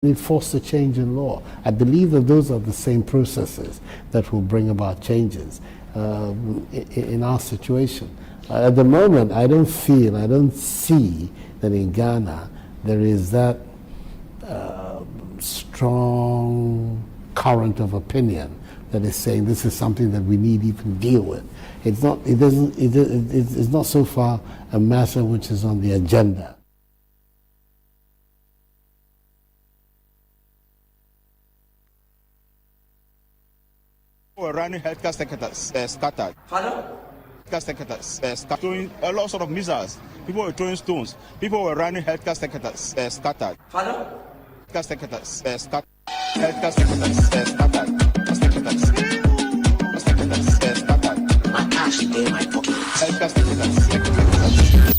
enforce the change in law. I believe that those are the same processes that will bring about changes in our situation. At the moment, I don't see that in Ghana there is that strong current of opinion that is saying this is something that we need to even deal with. It's not so far a matter which is on the agenda. We're running healthcare sectors scattered. Pardon? Healthcare sectors throwing a lot of missiles. People were throwing stones. People were running healthcare sectors scattered. Pardon? Healthcare sectors scattered. Healthcare sectors scattered. Sectors scattered. My cash in my pocket. Healthcare sectors scattered.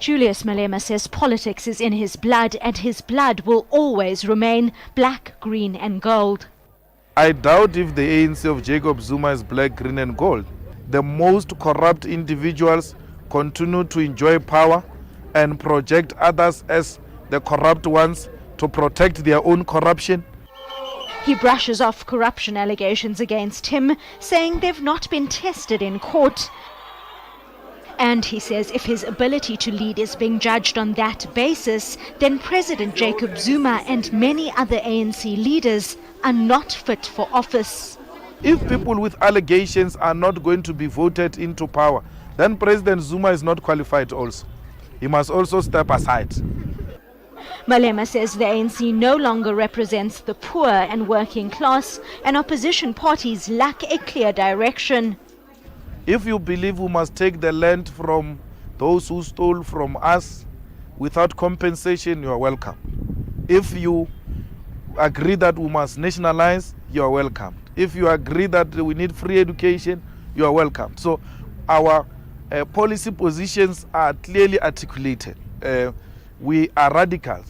Julius Malema says politics is in his blood and his blood will always remain black, green and gold. I doubt if the ANC of Jacob Zuma is black, green and gold. The most corrupt individuals continue to enjoy power and project others as the corrupt ones to protect their own corruption. He brushes off corruption allegations against him, saying they've not been tested in court. And he says if his ability to lead is being judged on that basis, then President Jacob Zuma and many other ANC leaders are not fit for office. If people with allegations are not going to be voted into power, then President Zuma is not qualified also. He must also step aside. Malema says the ANC no longer represents the poor and working class, and opposition parties lack a clear direction. If you believe we must take the land from those who stole from us without compensation, you are welcome. If you agree that we must nationalize, you are welcome. If you agree that we need free education, you are welcome. So our policy positions are clearly articulated. We are radicals,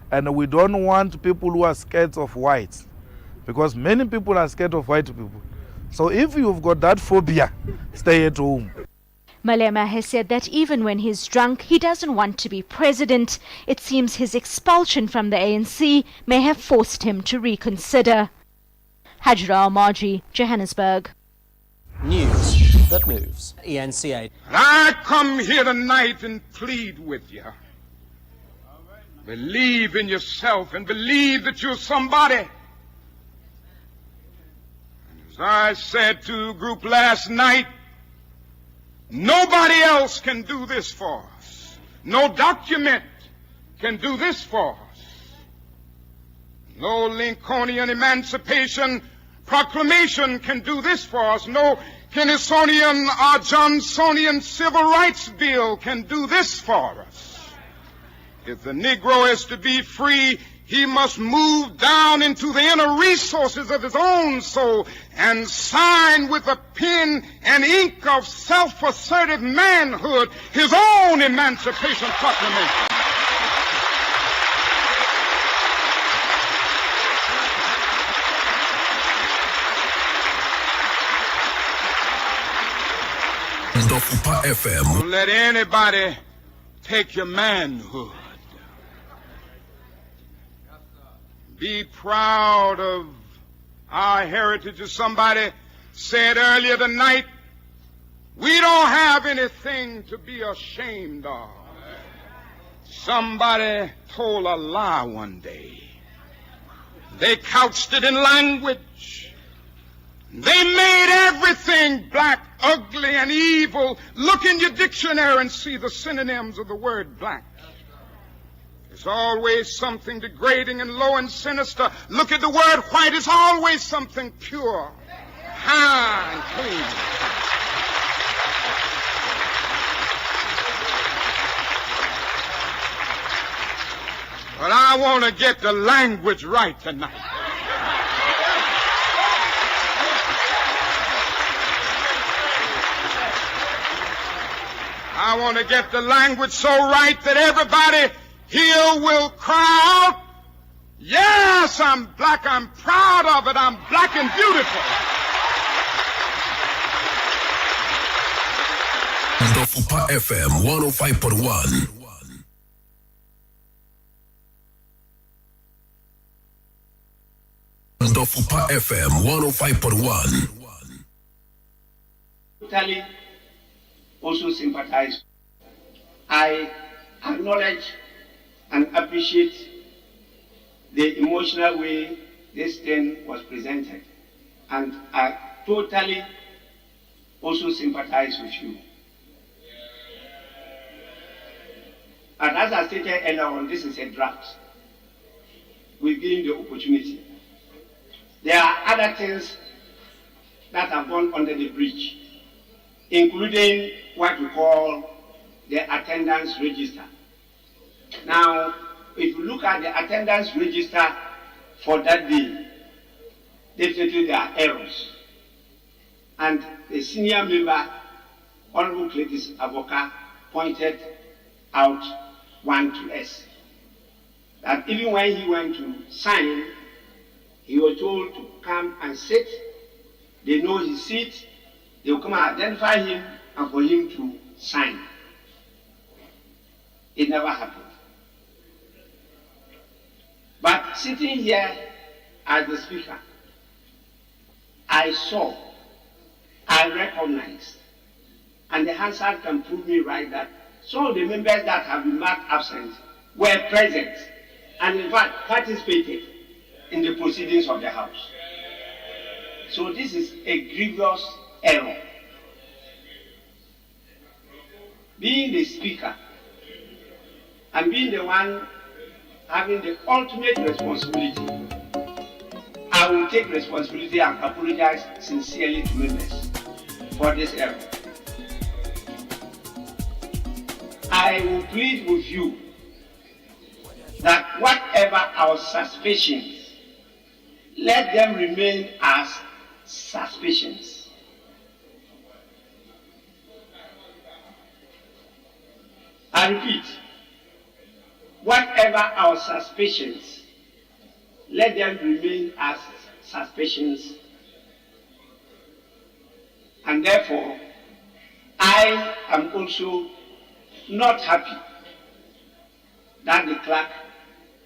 and we don't want people who are scared of whites, because many people are scared of white people. So if you've got that phobia, stay at home. Malema has said that even when he's drunk, he doesn't want to be president. It seems his expulsion from the ANC may have forced him to reconsider. Hajra Almaji, Johannesburg. News that moves. ENCA. I come here tonight and plead with you. Believe in yourself and believe that you're somebody. As I said to a group last night, nobody else can do this for us. No document can do this for us. No Lincolnian Emancipation Proclamation can do this for us. No Kennysonian or Johnsonian Civil Rights Bill can do this for us. If the Negro is to be free, he must move down into the inner resources of his own soul and sign with a pen and ink of self-assertive manhood his own Emancipation Proclamation. Dofopa FM. Don't let anybody take your manhood. Be proud of our heritage. As somebody said earlier tonight, we don't have anything to be ashamed of. Somebody told a lie one day. They couched it in language. They made everything black, ugly, and evil. Look in your dictionary and see the synonyms of the word black. It's always something degrading and low and sinister. Look at the word white. It's always something pure, high, and clean. But I want to get the language right tonight. I want to get the language so right that everybody here will cry out, yes, I'm black, I'm proud of it, I'm black and beautiful. Dofopa FM 105.1. Dofopa FM 105.1. Totally also sympathize. I acknowledge and appreciate the emotional way this thing was presented, and I totally also sympathize with you. And as I stated earlier on, this is a draft. We've given the opportunity. There are other things that have gone under the bridge, including what we call the attendance register. Now, if you look at the attendance register for that day, definitely there are errors. And the senior member, Honorable Cletus Avoka, pointed out one to us, that even when he went to sign, he was told to come and sit. They know his seat. They will come and identify him and for him to sign. It never happened. But sitting here as the speaker, I saw, I recognized, and the Hansard can prove me right that some of the members that have been marked absent were present and in fact participated in the proceedings of the House. So this is a grievous error. Being the speaker and being the one having the ultimate responsibility, I will take responsibility and apologize sincerely to members for this error. I will plead with you that whatever our suspicions, let them remain as suspicions. I repeat, whatever our suspicions, let them remain as suspicions. And therefore, I am also not happy that the clerk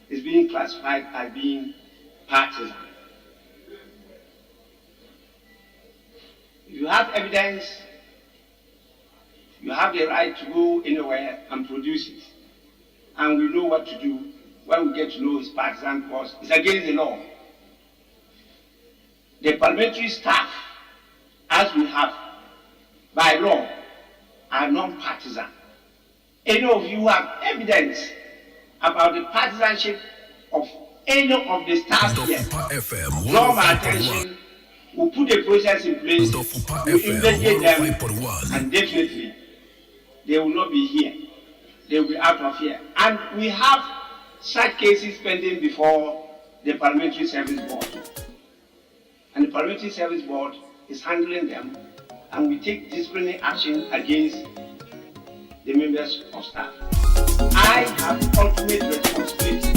is being classified as being partisan. If you have evidence, you have the right to go anywhere and produce it. And we know what to do when we get to know it's partisan because it's against the law. The parliamentary staff, as we have by law, are non-partisan. Any of you have evidence about the partisanship of any of the staff here, draw my attention, we'll put a process in place, we'll investigate them, and definitely they will not be here. They will be out of here. And we have such cases pending before the Parliamentary Service Board. And the Parliamentary Service Board is handling them, and we take disciplinary action against the members of staff. I have ultimate responsibility.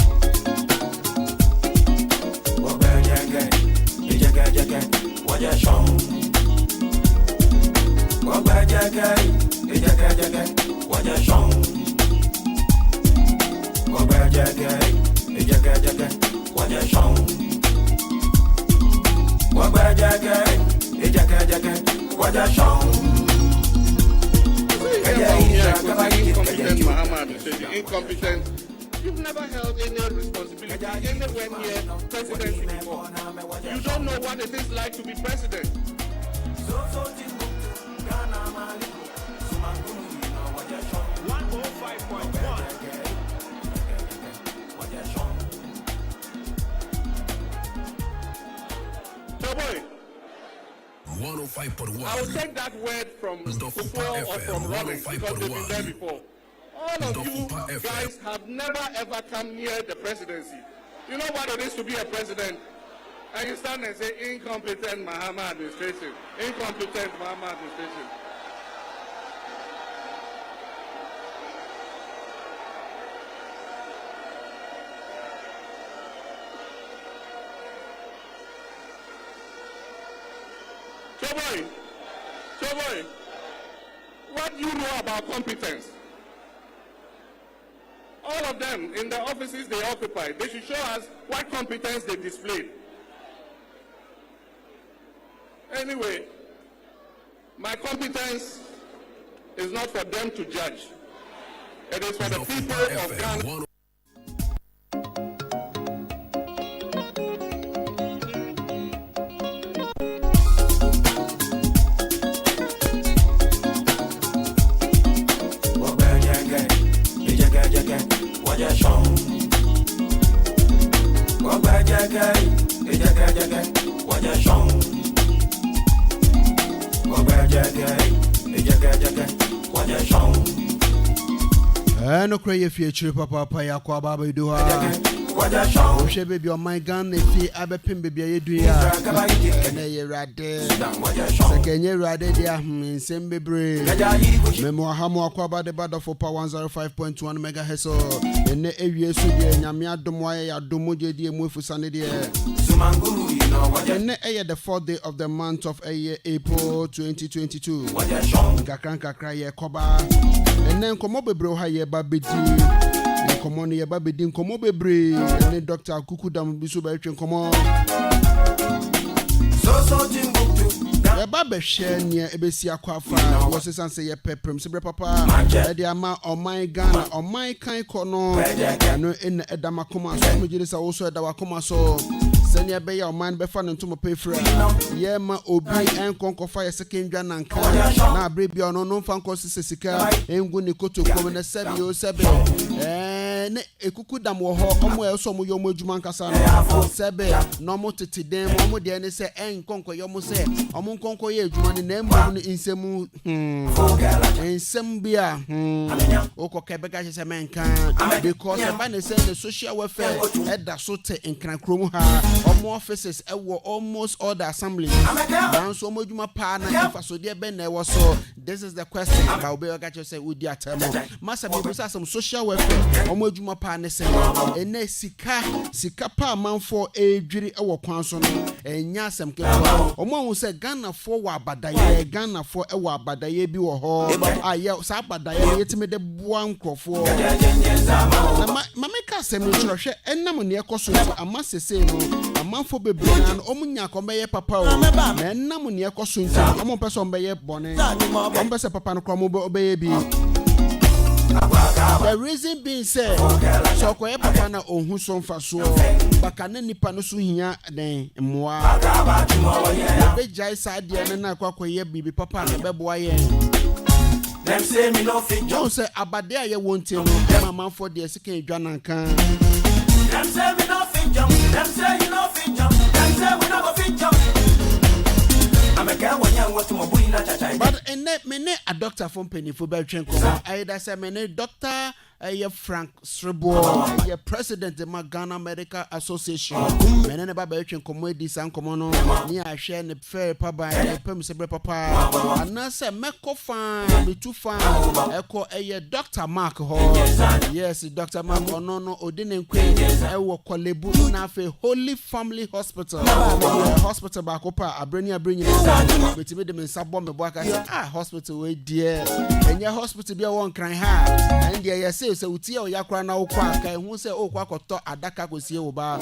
Incompetent. You've never held any responsibility anywhere near presidency before. You don't know what it is like to be president. 105.1. I will take that word from Dofopa or from Robin because they've been there before. All of you guys have never ever come near the presidency. You know what it is to be a president? And you stand and say, incompetent Mahama administration. Incompetent Mahama administration. Choboy, what you know show about competence. All of them, in the offices they occupy, they should show us what competence they displayed. Anyway, my competence is not for them to judge. It is for the people of Ghana. No cry if you trip papa ya kwa baba do ha. She baby on my gun if you abe pin baby you do ya. Na ye rade. Sekenye rade dia nsem bebre. Memo hamo akwa ba de Dofopa 105.1 megahertz. Ene ewie su de nyame adom wa ya adom je die mu efusane de. Ene the 4th day of the month of April 2022. Kakra ye koba. Ene nkomo bebre ha ye ba bedi. Nkomo ne ye ba bedi nkomo bebre. Ene Dr. Kukudam biso ba etwe nkomo. So ye ba be hye ne ebesi akwafa. Wo sesan se ye peprem se bre papa. E de ama Oman Ghana Oman kan kono. No ene edamakoma so mo jiri sa wo so edawakoma so. Senya be ya Oman be fa no ntomo pefra. Ye ma obi enkonkofa ye sekendwa nanka. Na abre bia no no fa nko sesika engu ne kotokom na sabi o sabi. Ne ekukudam wo ho omo e so mo yo mo adwuma nkasa no. Sabi no mo tete dem mo de ne se enkonko yo mo se omo nkonko ye adwuma ne na mbu no nsem nsem bia okokebe ga se menka because ba ne se the social welfare eda so te nkran krom ha omo offices ewo almost all the assemblies dan so omo adwuma pa na ifa so de be na ewo so. This is the question about be ga say udi atemo masa be busa some social welfare omo adwuma pa ne se ene sika pa manfo edwiri ewo kwan so no enya asem ke omo hu se Ghana for wa abadaye Ghana for ewo abadaye bi wo ho aye sa abadaye yetime de boa nkrofo na mameka asem no hwe enam ne ekoso amasese no amanfo bebre na omunya komeye papa o na enam ne ekoso nti omo pese ombeye bone ombese papa no kromo obeye bi. The reason being said, so koye papa na ohun so mfa so baka na nipa no so hia den moa be jai side ye na kwakoye bibi papa na beboa ye. Them say me no fit jump. Say abade aye wonte no mama for the second dwa nanka. Them say me no fit jump. Them say you no fit jump. Them say we no go fit jump. But mene a doctor from Penny for Belchenko. I say mene doctor Frank Srebo, ye president of Ghana Medical Association. Mene ba Belchenko Medi San Comono, near share the fair papa, Pemsebre Papa. And I say Meko fan, me too fan. Echo a Dr. Mark Hall. Yes, Dr. Mark Onono Odin Queen. I will call Lebu Nafe Holy Family Hospital. Hospital Bakopa, I bring you. But to me, them in Sabon, hospital, way dear. And your hospital be a one crying hard. And dear, say, so Utia Yakra now quack, and who say, oh, quack or talk, Adaka was here about.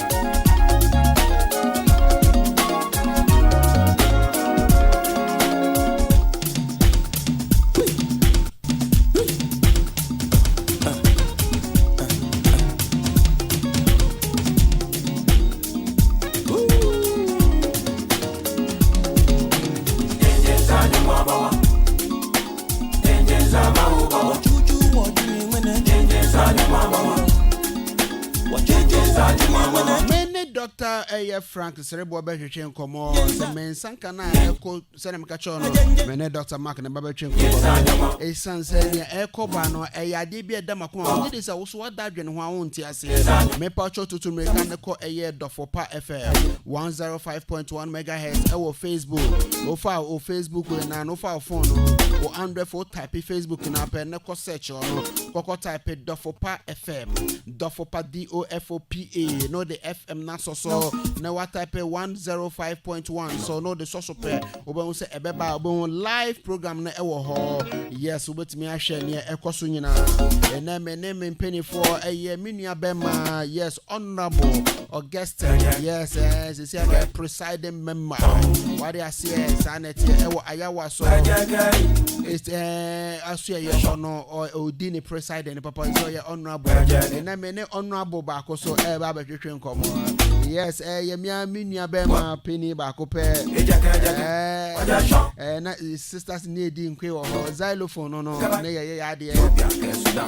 Many Dr. Frank Serebo Bechin Como, the men Sankana, Echo Senem Cachono, many Dr. Mark and Babachin Como, a son said, Echo Bano, a Yadibia Damakon, it is also what that gen won't see. Me Pacho to make an echo a year Dofopa FM 105.1 megahertz, our Facebook, or file or Facebook with an file phone, or under for type Facebook in our pen, search or Coco type Dofopa FM, Dofopa DOFOPA, no the FM Naso so na what type 105.1 so no the so pe obo say ebeba obo live program na ewo ho yes obetimi ahwe ne ekoso nyina ena me mpeni for eye menua bema yes honorable Augustine yes say a presiding member what I say sanity ewo ayawa so it's asu ye hono odini president papa so ye honorable ena me ne honorable ba ko so e ba betwetwe nkomo yes ye menua bema penny ba ko pe na sisters need nkwe wo xylophone no na ye ade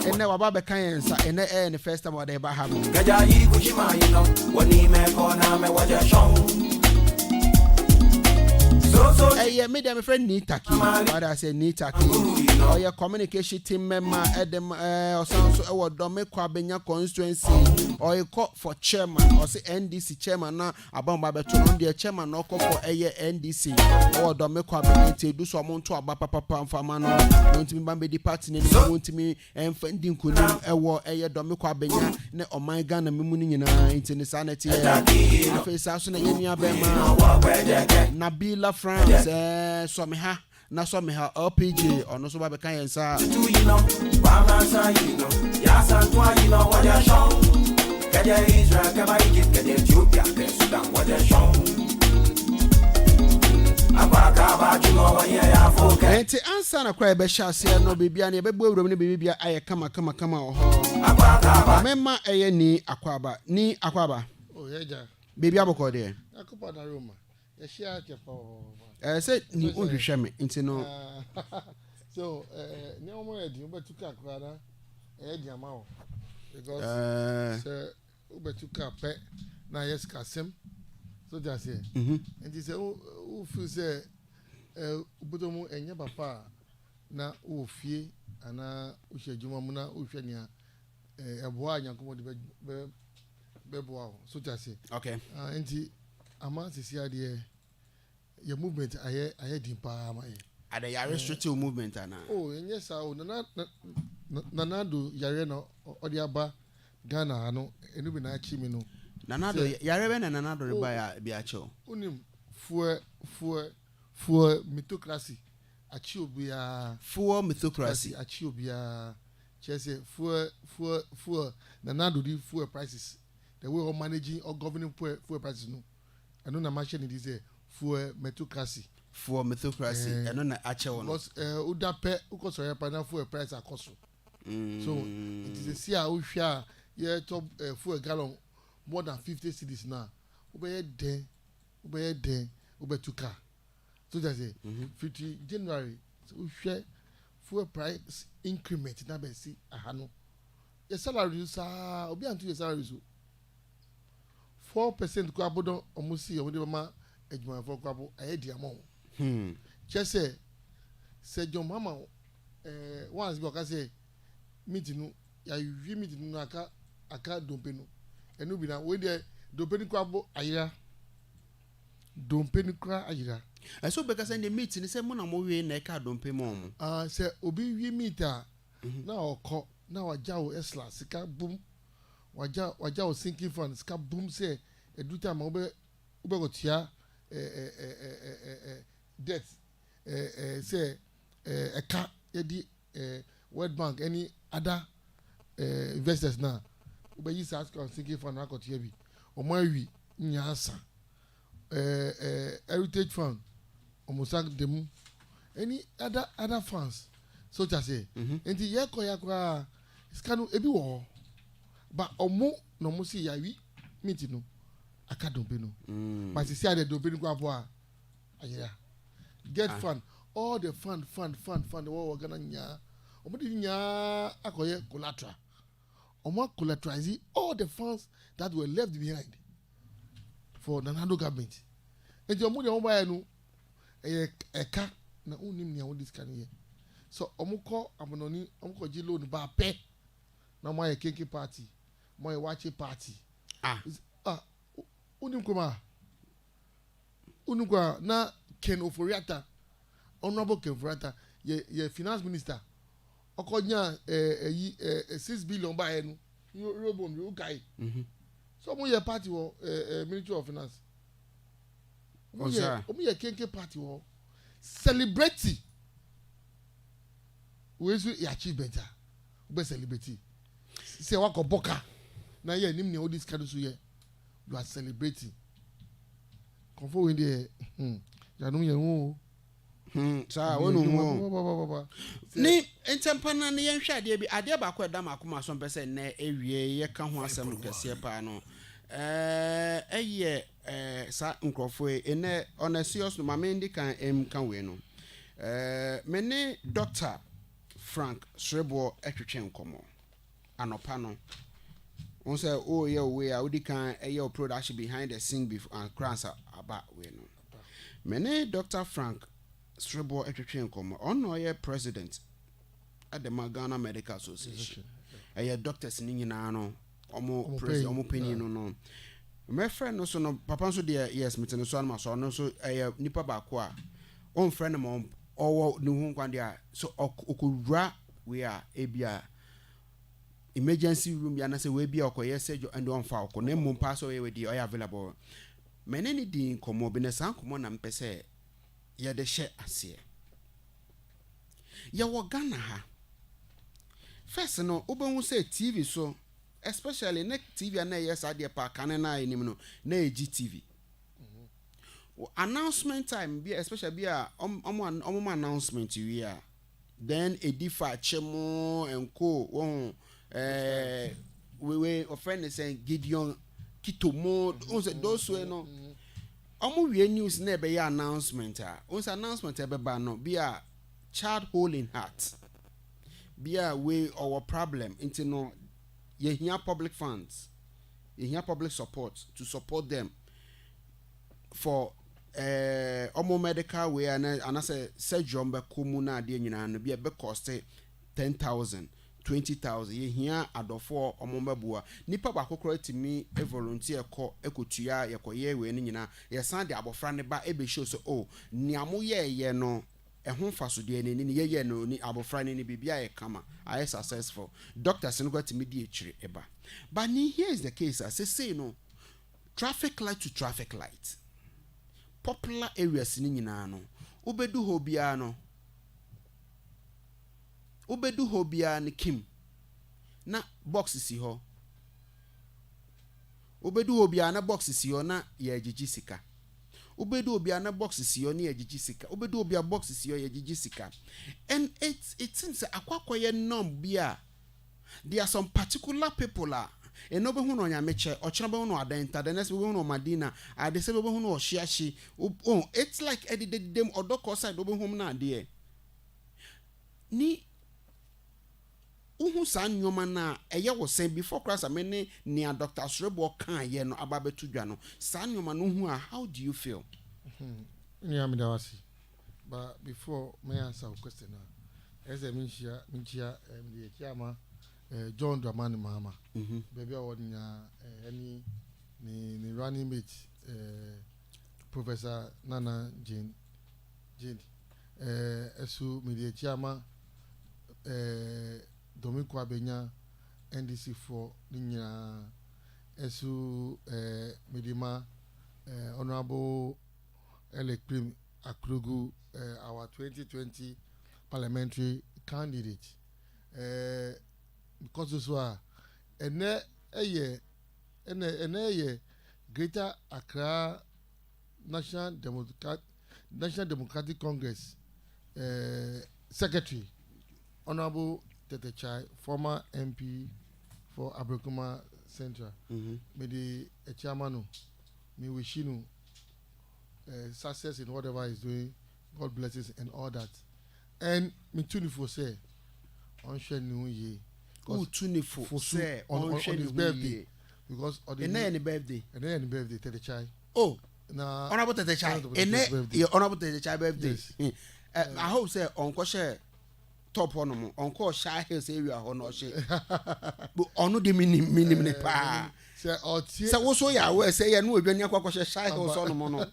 ene wa ba be kan yensa ene the first time wa dey ba ha gaja yi kushima you know woni me ko na me waja shon so me dem friend ni taki what I say ni taki or your communication team member edem or so e wo do me kwa benya constituency or you call for chairman or say NDC chairman na abon ba beto no the chairman no call for NDC or do me kwa benya te do so mo nto aba papa mfama no ntimi ba be di party ne ntimi enfandi nkonim e wo do me kwa benya ne Oman Ghana memu ni nyina intini sanity e face aso na yenia be ma Nabila France so me ha na so me ha LPG ono so ba be kan yensa you know ba ma sa you know ya san to you know what ya show kaja Israel ka ba ikit kaja Ethiopia ke Sudan what ya show abaka ba jumo wa ya foka enti ansa na kwa be sha se no bibia na be bu awuram ne bibia aye kama oho abaka ba mema eye ni akwaba oh yeja bibia boko de akopa na Roma ya share ke for say ni unhwehwe me nti no so ni omo edi obetuka kwara edi amawo because say obetuka pe na yes kasem so just say nti say o feel say obodomu enye papa na o fie ana o hwejuma mu na o hwe nia ebo anyankomo de be boa so just say okay nti ama sisi ade your movement aye dimpa ma ye ada ya restrictive movement ana oh yes nanado yare no odi aba Ghana ano enu bi na achi mi no nanado yare be na nanado re ba ya bi acho unim fuel meritocracy achi obia fuel meritocracy achi obia chese fuel nanado di fuel prices the way of managing or governing fuel prices no enu na machine it is for meritocracy eno na ache wono because udape ukoso ya pana for price akoso so it is a see how hwa ye top for a gallon more than 50 cedis now obeye den obetuka so just say 50 January so hwa for price increment na be si ahano your salary sa obi antu your salary so 4% ko abodo omusi omode ma ejuma for kwabo ayedi amon chese se John mama once be ka say meeting ya wi meeting no aka dompenu enu bi na we dey dompenu kwabo ayira dompenu kwa ayira so be ka say the meeting say mo na mo wi na ka dompenu mo say obi wi meter na okọ na waja o esla sika boom waja o sinking fund sika boom say eduta ma obe go tia debt say eka yedi World Bank any other investors now obe yi sa sinking fund na kotia bi omo awi nyaasa heritage fund omosak dem any other funds so to say enti ye koya skanu ebi wo ba omo no mo si yawi meeting no aka dompe no but see the dompe no kwa boa ayira get fund all the fund wo gana nya omo di nya akoye collateral omo collateralize all the funds that were left behind for the Nando government enti omo de omo ba no eka na unim nia wo discan here so omuko amononi omuko ji loan ba pe na mo ye keke party mo ye wache party unim kwa na Ken Oforiata honorable Ken Oforiata ye finance minister okonya 6 billion ba enu robon ru kai So we a party or Ministry of Finance. We a kenke party or celebrity. We should achieve better. We celebrity. Say what boka. Now yeah, nimni all this kind of you are celebrating. Confirm in there. Ya no ye Sa wonu mo. Ni entempana ne yenhwe ade bi ade ba kwa da makoma so mpese na ewie ye ka ho asem kese pa no. Sa nkrofo ene on a serious no mamendi kan kan we no. Mene Dr. Frank Srebo etwetwe nkomo. Anopa no. On say oh yeah we a odi kan your production behind the scene before and crans about we no. Mene Dr. Frank Srebo etwetwe nkomo ono ye president at the Ghana Medical Association. Doctors ni nyina no omo president omo penny no. My friend no so no papa so there yes meeting so no so no so nipa ba ko a on friend mo owo ni hu kwan dia so okowura we are ebia emergency room ya na say we bia okoye sejo and on fa okọ na mum pass we dey available. Meneni din komo bi na san komo na mpese ye de hye ase ya wo Ghana ha first no obanwu say TV so especially next TV na yes ade pa kan na enim no na GTV announcement time be especially be omo announcement we are then edifa chemo enko won we offend saying Gideon Kitomo those way no omo we news na be ya announcement once announcement e be ba no be a child holding heart be a way our problem into no ye hear public funds ye hear public support to support them for omo medical way and I say surgery be komu na de nyina no be cost 10,000 20,000 ye hia adofo omomabua nipa ba kokoro timi e volunteer ko ekotua ye koye we ni nyina ye san de abofra ne ba ebe show so oh niamo ye no ehun faso de ni ye no ni abofra ni bibia ye kama I successful doctors no got timi di echire eba but ni here is the case as say no traffic light to traffic light popular areas ni nyina no obedu ho bia no obedu ho bia ne kim na box si ho obedu ho bia na box si ho na ye agigi sika obedu ho bia na box si ho na ye agigi sika obedu ho bia box si ho ye agigi sika and it seems akwakoye norm bia there are some particular people eno be hu no nyameche ochina be hu no adenta the next be hu no madina ade se be hu no ohyiahye oh it's like edidem odoko side be hu na ade ni uhu san nyoma na eye wo sen before class amene ni Dr. Srebo kan ye no ababetu dwa no san nyoma no hu how do you feel ni am da wasi but before me answer your question as a minchia the chairman John Dramani Mahama baby awanya any ni running mate Professor Nana Jane esu media chairman Domiko Abenya NDC4 ninya esu Medima Honorable Elekrim Akrugu our 2020 parliamentary candidate because this was ene Greater Accra National Democratic Congress Secretary Honorable Tetechai, former MP for Abrokuma Central. Me the chairman, me wish you success in whatever he's doing. God blesses and all that. And me tuni for say on New Year. Who tuni for say on his birthday because any birthday. Tetechai. Oh, na Honorable Tetechai. Honorable Tetechai birthday. Yes. I hope say on share. Top on call Shy Hills area or no shit. But on the minimum pa. So also ya we say ya no we nya kwakwa Shy Hills on mono.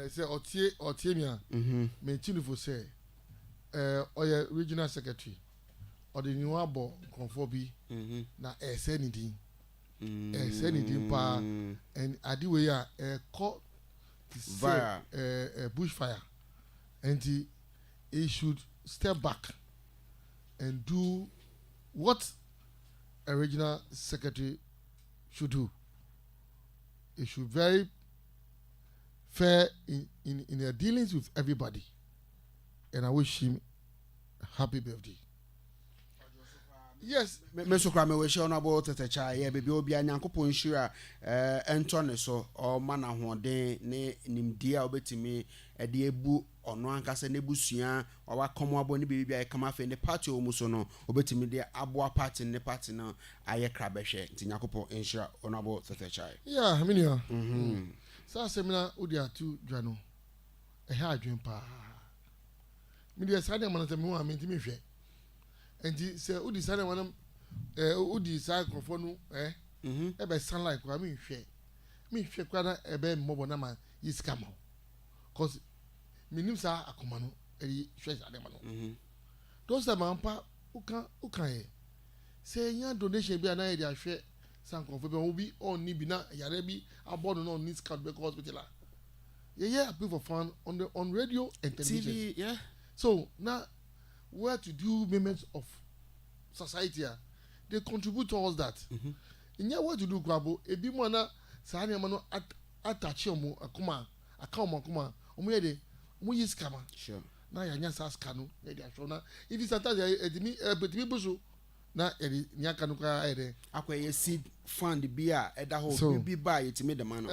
Say otie mia. Me tinu for say oya regional secretary or the new abo conforbi na say anything pa and adiwe ya caught via bushfire and he should step back and do what a regional secretary should do. He should very fair in their dealings with everybody, and I wish him a happy birthday. Yes, Mr. Krame, we shall not about the child. Yeah, baby, will be a yanko insurer, Anthony, so or man of one day, ne dear obey me, a dear boo or no ancas and nebusia, or what come up when the baby I come off in the party or musono, obey me dear abwa party in the party now. I a crabeshe, Tinacopo insurer on about the child. Yeah, I mean, so seminar Udia to Jano, a hard dream pa. Media Sadia Manatamu, I mean to me. And he said, "Who decided one of who decided conform ebe sunlight kwa mi hwe kwa ebe mmobo na ma yiskama cause minim sa akoma no eri hwe ade ma no those that man pa ukan e say nya donation bi na e dia hwe san konfo be obi on ni bi na yare bi abono no need scout be hospital yeah appeal for fun on radio and television TV, yeah. So now where to do members of society, they contribute towards that. In your what to do, Grabo, a bit more na Sanya Mano attach you akuma, umede, is kama. Sure. Now you're just asking, if it's a time, but me busu, na Nyakanuka ede. Akwe seed fund the beer at the whole be buy it to me the man.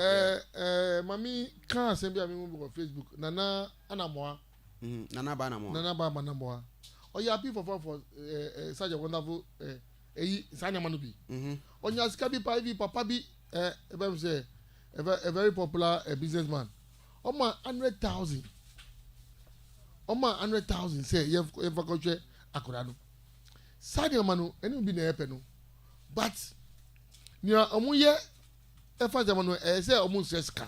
Mami can't send me a on Facebook, Nana Anamoa. Nana Banamo. Oh, you are people for such a wonderful Sanya Manubi. On your Scabi Pivi, Papa be a very popular businessman. Oma 100,000. Oma 100,000 say, you have a culture Akurano. Sanya Manu, and you be near Peno. But near Omuye, a father Manu, say almost Seska.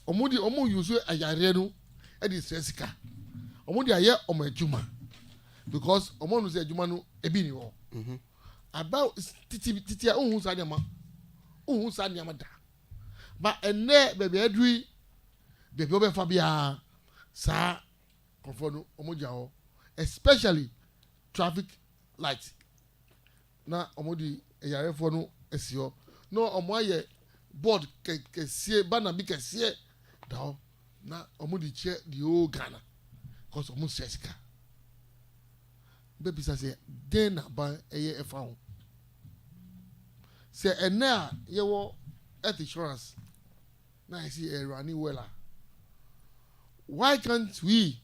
Omudi Omu use a Yarenu. Edi sesika omudi aye omo adwuma because omo no se adwuma no ebi ni ho about titi ohun sa de ma da ba enne bebe adui bebe obe fa bia sa konfo no omudi ho especially traffic light na omudi eyarefo no esio no omo aye board kesie bana bi kesie da na omudi che the whole Ghana cause omu sesika baby say den na ban eye efa ho say ena ye wo health insurance na I see running well. Why can't we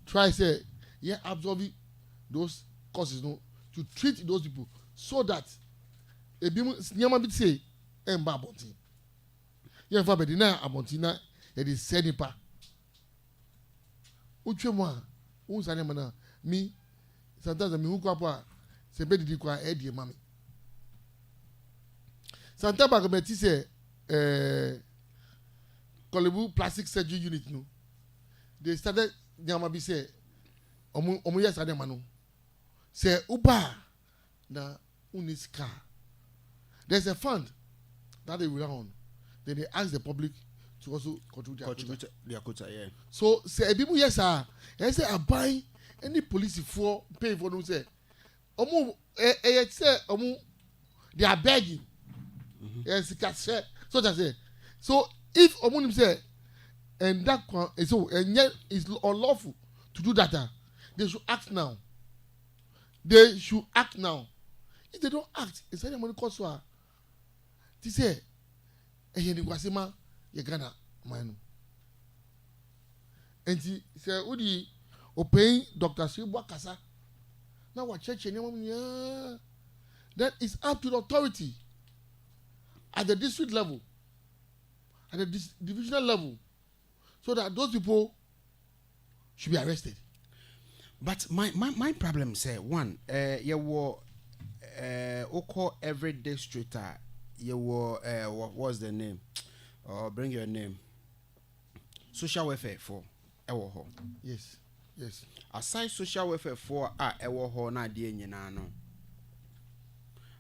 try say absorb those causes no to treat those people so that ebi nyama bi say emba abonti ye fa be di na abonti na it is senipa. Uchemwa, unsane mana me. Sometimes me who kwa se be di kwa edi mami. Sometimes ba committee say Kolebu plastic surgery unit no. They started nyama bi say omu yes ade manu. Say uba na uniska. There's a fund that they rely on. Then they ask the public to also contribute their quota, yeah. So say people yes sir. I say I buy any police for pay for them say omu say omu they are begging. Yes, say so that say so if omu say and that so and yet it's unlawful to do that, they should act now. They should act now. If they don't act, it's any money cost for. They say eheni kwasema ye Ghana manu enti say odi open Dr. Sibwa Kasa na wa church nyam that is up to the authority at the district level, at the divisional level, so that those people should be arrested. But my problem say one you were oko every district you were what was the name? Bring your name. Social welfare for Ewoho. Yes. Yes. Aside social welfare for ewo ho na de nyina no.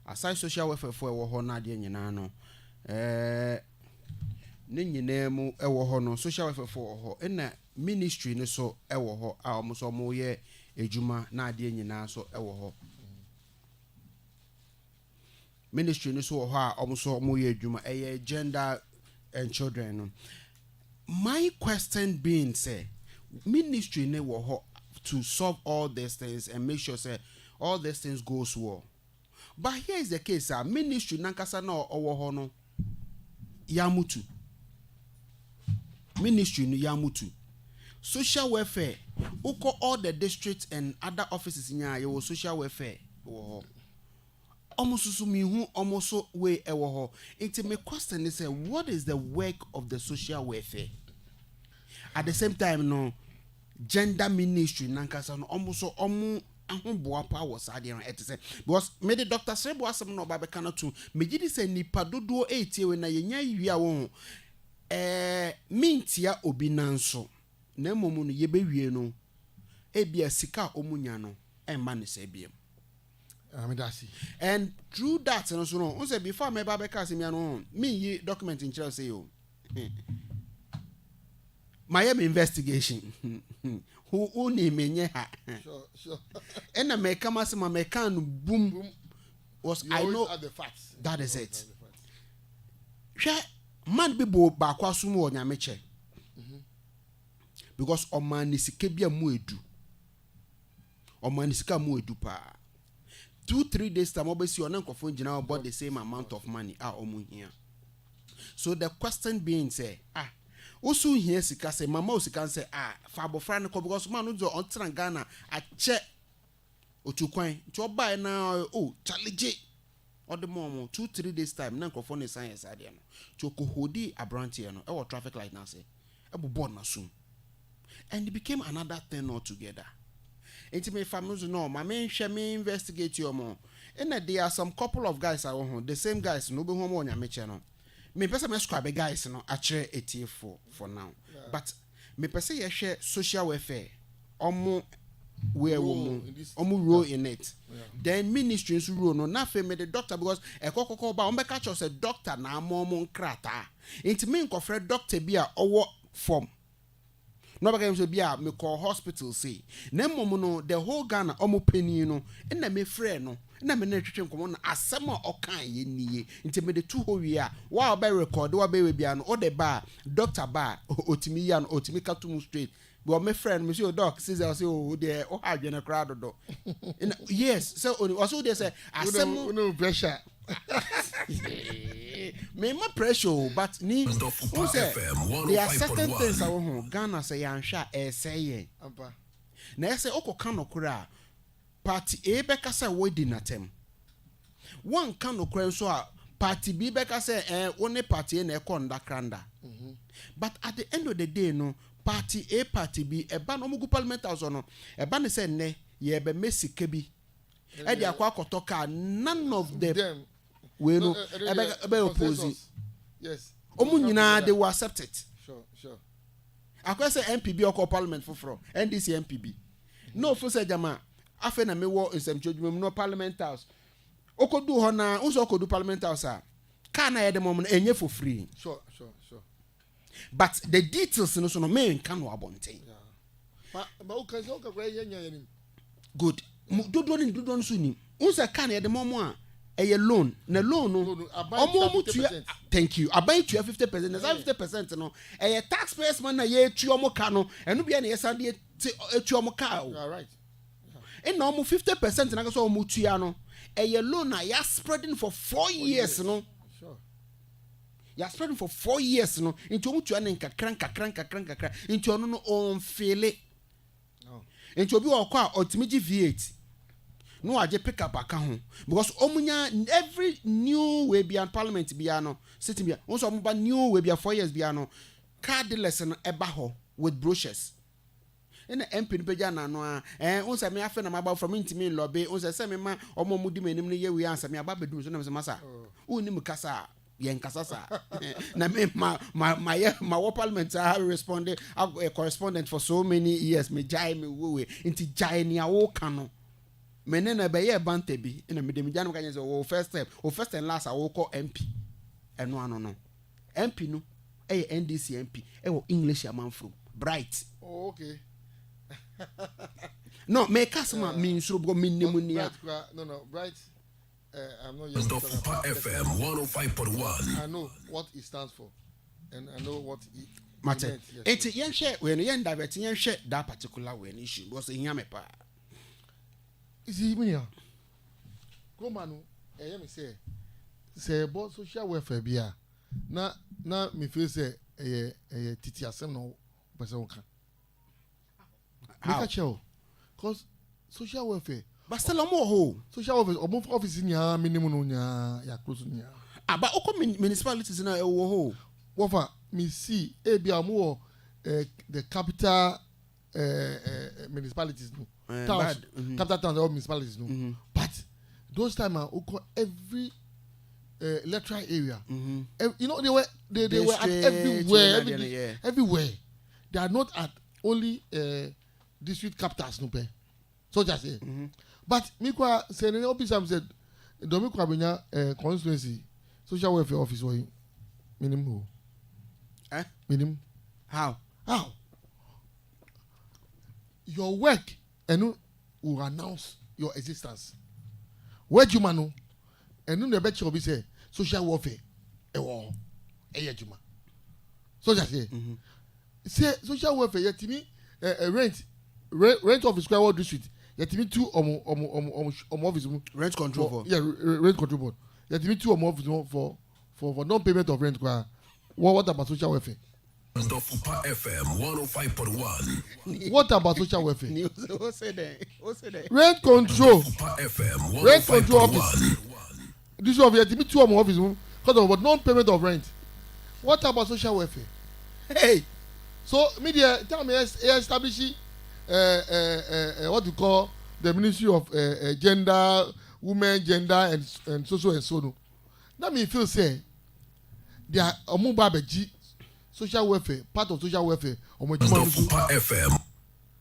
Aside social welfare for ewo ho na de nyina no. Ne nyina mu ewo ho no social welfare for ho na ministry ne so ewo ho a omo so mo ye ejuma na de nyina so ewo ho. Ministry ne so ho a omo so mo ye ejuma gender and children no. My question being say ministry ne wo ho to solve all these things and make sure say all these things goes well. But here is the case, ministry nankasa na owo ho no yamutu. Ministry no yamutu. Social welfare, uko all the districts and other offices nya ye social welfare wo ho. Almost me who almost way ewo ho. It me question is what is the work of the social welfare? At the same time no gender ministry nankasa no almost ahomboa powers ade no etese because me the doctor Sebo asem no ba be kana to me gidi se nipa dodo etie we na yenya yia wo mintia obi nanso na momu no ye bewie no ebia sika omunya no emma ne se biem. And through that no so no on say before me ba be ka se me no me yi document in Chelsea yo my investigation who ni menye ha sure and me come as my mekan boom was you I know are the facts. that is it man be bo ba kwa sumu o nyame che because Oman ni sika bia mu edu Oman ni sika mu edu pa 2-3 days time obesi on nkofo ngina about the same amount of money omu here. So the question being say also here sika say mama osika say fa abofra ne ko because man no do on tran Ghana a che otukwan to buy na challenge or the mom 2-3 days time na nkofo ne science ade no to ko hodi abrantie no e traffic light na say e board na soon and it became another thing altogether. It me famous no my main me investigate your more and there are some couple of guys the same guys no be home on your channel. Me person me scribe guys no actually 84 for now. Yeah. But me person ye share social welfare omo where omo role in it. Yeah. Then ministry is role no na fe me the doctor because e kokoko ba on be catch us a doctor na mo nkrata. It mean ko frɛ doctor bi a owo form. No bagay so bia me call hospital say na mom no the whole Ghana omo penny no na me frɛ no na me na twetwe nkomo na asem a okan ye niye nti me de tu ho wi a wa ba record wa ba we bia no o de ba doctor ba otimi ya no otimi katum straight but my friend me say doc says say oh there o ha dwene crowd do yes so also they say asem no pressure me my pressure but ni who say there are certain things I want Ghana say ansha say na say okoka no kura party A beka say we di natem one kan no kura so a party B beka say one party A na ekonda kranda but at the end of the day no party A party B eba no mugu parliament house no eba ne say ne ye be mesike bi e di akwa kotoka none of them we no ebe opposing yes omu nyina they will accept it sure akwa say MPB or parliament for NDC MPB no for say jama afa na me wo Nsem chodwum no parliament house okodu ho na unso okodu parliament house ka na ye dem no enye for free sure but the details no so no me nka no abonten but okay so ka ye nya good dodo no so ni unsa ka na ye dem a a loan na loan no almost thank you abai to 50% na 50% no a taxpayers man na ye tu omo ka no eno bia na ye sande etu omo ka all right and no 50% na so omo tua no a loan na ya spreading for 4 years no sure ya spreading for 4 years no into omo tua na nkakran into ono no on fele no into obi o kwa otimiji V8 no aje pick up account because omunya every new way beyond parliament biano sitting bia once omuba new way beyond 4 years biano cardless no eba ho with brochures ina MP ni peja na no once me afa na maba from intimi lobby once say me ma omo mudi manim no ye we answer me aba bedu so na me masa uni mu kasa Yenkasasa. Na me my parliament I have responded a correspondent for so many years. Me jai me we inti jai ni awo kano. Mene na be ye bante bi na me dem janu kanye say first step first and last I will call MP. Eno no. MP no NDC MP English man from Bright. Oh, okay. No, me customer means so go minimum. No, Bright. I'm not yet. Dofopa FM 105.1. I know what it stands for, and I know what it. Matter. It's yen share when yen divert yen share that particular when issue was in Yamepa. Is he me? Go manu. Me say about social welfare bia. Na me feel say titi asem no person kan. How? Because social welfare. But still more ho. Social welfare office nya minimum nya ya close nya. But oko municipalities na ho. Wofa me see bia mo the capital municipalities no. Towns, capital towns or municipalities no. But those time every electoral area. You know they were at everywhere, everywhere. They are not at only district capitals no pay. So just say. But me kwa say no office am said do me kwa benya constituency social welfare office or minimum. Minimum. How? Your work and will announce your existence. Where you manu and the bet you be say social welfare juma. So just say say social welfare yet me rent of square ward district yet me two office rent control for rent control board yet me two office for non-payment of rent. What about social welfare? Dofopa FM 105.1. What about social welfare? Who said that? Rent control. Dofopa FM 105.1. Rent control office. This of yet me two office because of non-payment of rent. What about social welfare? Hey, so media tell me establishing what you call the Ministry of Gender, Women, Gender, and Social and so. That means feel say they are a mobile social welfare, part of social welfare. Dofopa FM.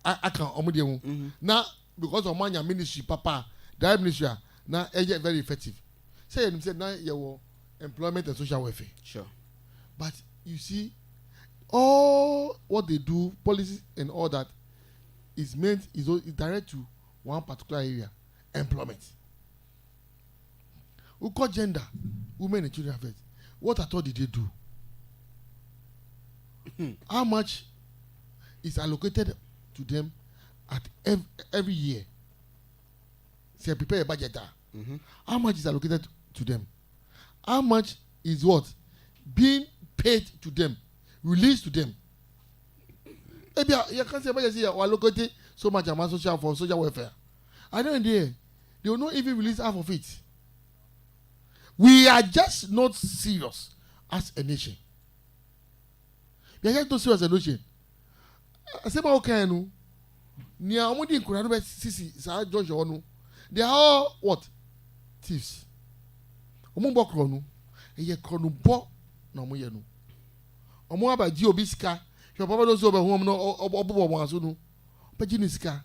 I can now because of my ministry, Papa, that ministry now very effective. Say you said now your employment and social welfare. Sure. But you see, all what they do, policies and all that, is direct to one particular area, employment. We call gender, women and children affairs. What at all did they do? How much is allocated to them at every year? Say prepare a budget. How much is allocated to them? How much is what being paid to them, released to them? Maybe you can't say budget or allocate so much amount for social welfare. I don't know. They will not even release half of it. We are just not serious as a nation. We are just not serious as a nation. I say about okay, they are all what? Thieves. Omumbo krono. Eye krono bo na omo ye no. Omo aba di obi sika. Your papa knows over home no obobo mo aso no. Paji ni sika.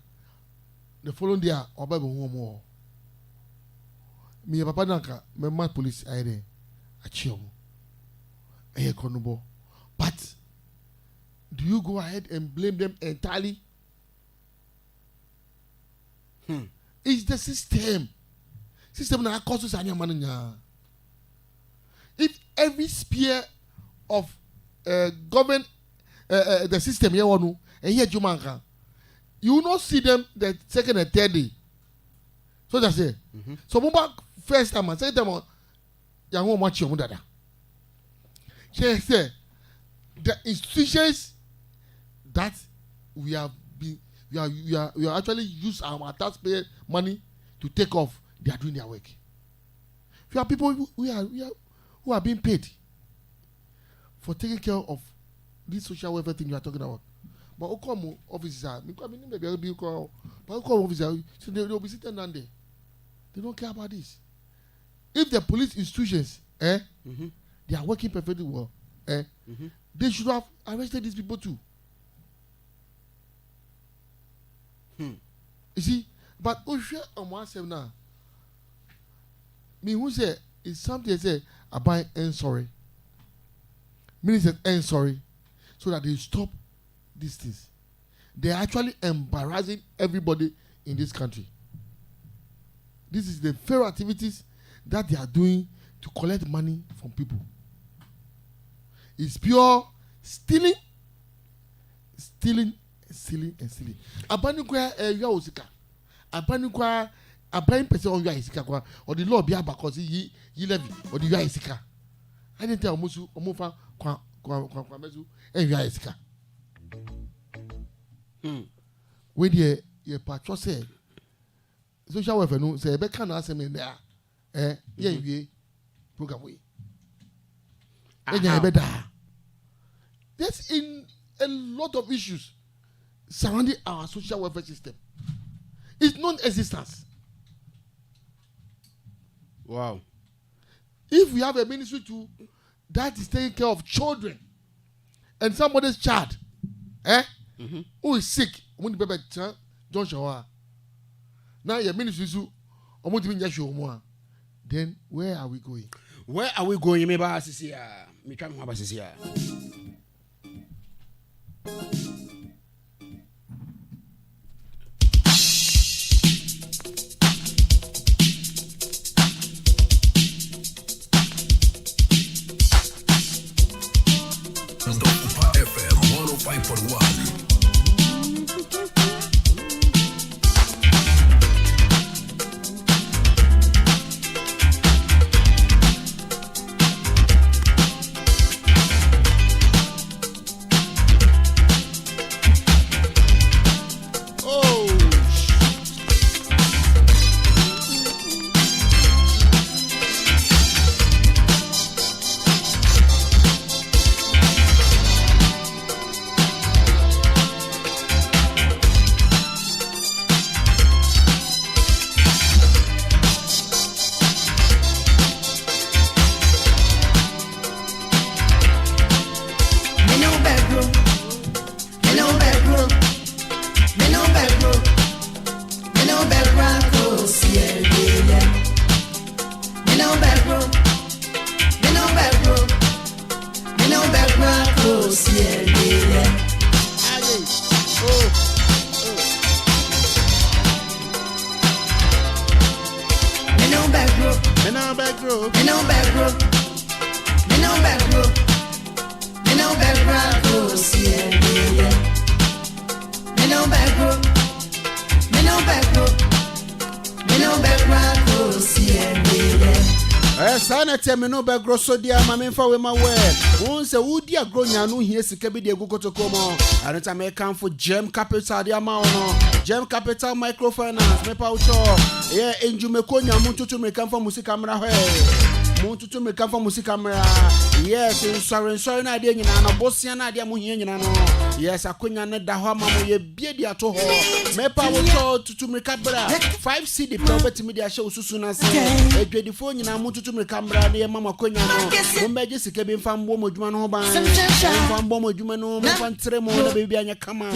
The following day oba be home mo. Me papa nanka me mat police aire achiom. Eye krono bo. But do you go ahead and blame them entirely? It's the system. System na causes anya mananya. If every sphere of government the system here one here jumanka, you will not see them the second and third day. So that's it. So mumba first time and second time yang won match your dada. She say the institutions that we have been we are actually use our taxpayer money to take off. They are doing their work. We are people who are being paid for taking care of this social welfare thing you are talking about. But how come officers are? But how come officers? So they will be sitting down there. They don't care about this. If the police institutions, they are working perfectly well. They should have arrested these people too. You see, but Osha on one side now. Me who say it's something they say about sorry. Minister sorry, so that they stop these things. They are actually embarrassing everybody in this country. This is the fair activities that they are doing to collect money from people. It's pure stealing. Abanikwa ya osika. Abanikwa aban person on ya isika kwa or the law be because yi levy or the ya isika. I didn't tell Musu omofa kwa mezu ya isika. When ye patro say social welfare no say be kan asem in there ye wie program we. There's in a lot of issues surrounding our social welfare system. It's non-existent. Wow. If we have a ministry that is taking care of children and somebody's child, who is sick, John Shawa. Now your ministry then where are we going? Where are we going? Maybe Sisia. Me try to Sisia. Dofopa FM 105.1. Me no be grosso dia mame fa we ma we won se wudi agronya no hie sika bi de egukotoko mo anota me kan for gem capital dia ma no gem capital microfinance me pa ucho enjume konya muntutu me kan for musika mra ho muntutu me kan for musika mra yes sorry na de nyina no bosia na de mo hie nyina no yes akonya ne da ho ma mo ye bie dia to ho me pa ucho tutu me kabra 5 cd pro betimi dia hye ususu na se edwedifo nyina muntutu me kamra ne mama konya no mo meje sika bi mfa mbo modwuma no ho ban mfa mbo modwuma no mfa ntre mo na bebi anya kama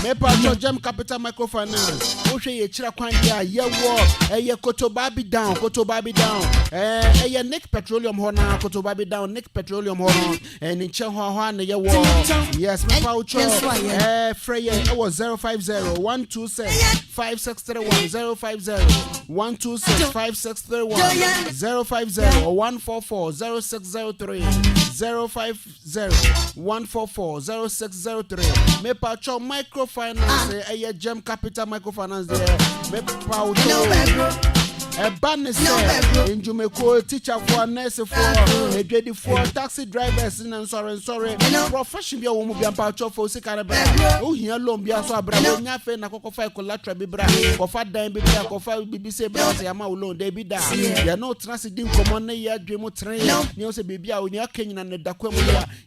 me pa to gem capital microfinance wo hwe ye kira kwan dia ye wo eye kotobabi down eye nick petroleum ho na kotobabi down nick petroleum ho no ni che ho na ye wo yes me pa ucho frey it was 050 126 5631 050 126 5631 050 144 0603 050 144 0603 me patcho microfinance gem capital microfinance there me patcho banese enjume ko teacher for nurse for edwedi for taxi drivers and sorry profession bia wo mu bia patcho for sika ba o hia lom bia so abra wo nya fe na kokofa collateral bi bra kofa dan bi bia kofa bibi se bra se ama wo loan de bi da ya no trans din komo na ya dwemu tren ni o se bibia o ni akanyina ne dakwa mu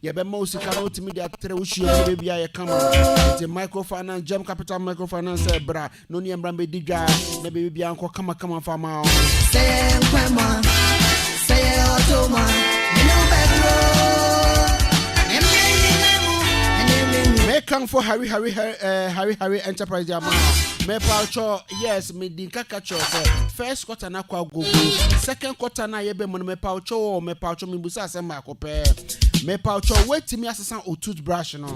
ya be ma o sika na otimi dia tre wo hia bi bia ya kama the microfinance gem capital microfinance bra no ni embra be didwa na be bia anko kama fama say Kwema, say Otoma, you know better. Make for Harry Enterprise Diamond. Me paucho, yes, me din kakacho. First quarter na kwa go. Second quarter na yebe mo me paucho me busa sema kope. Me paucho wait me asasan o toothbrush no.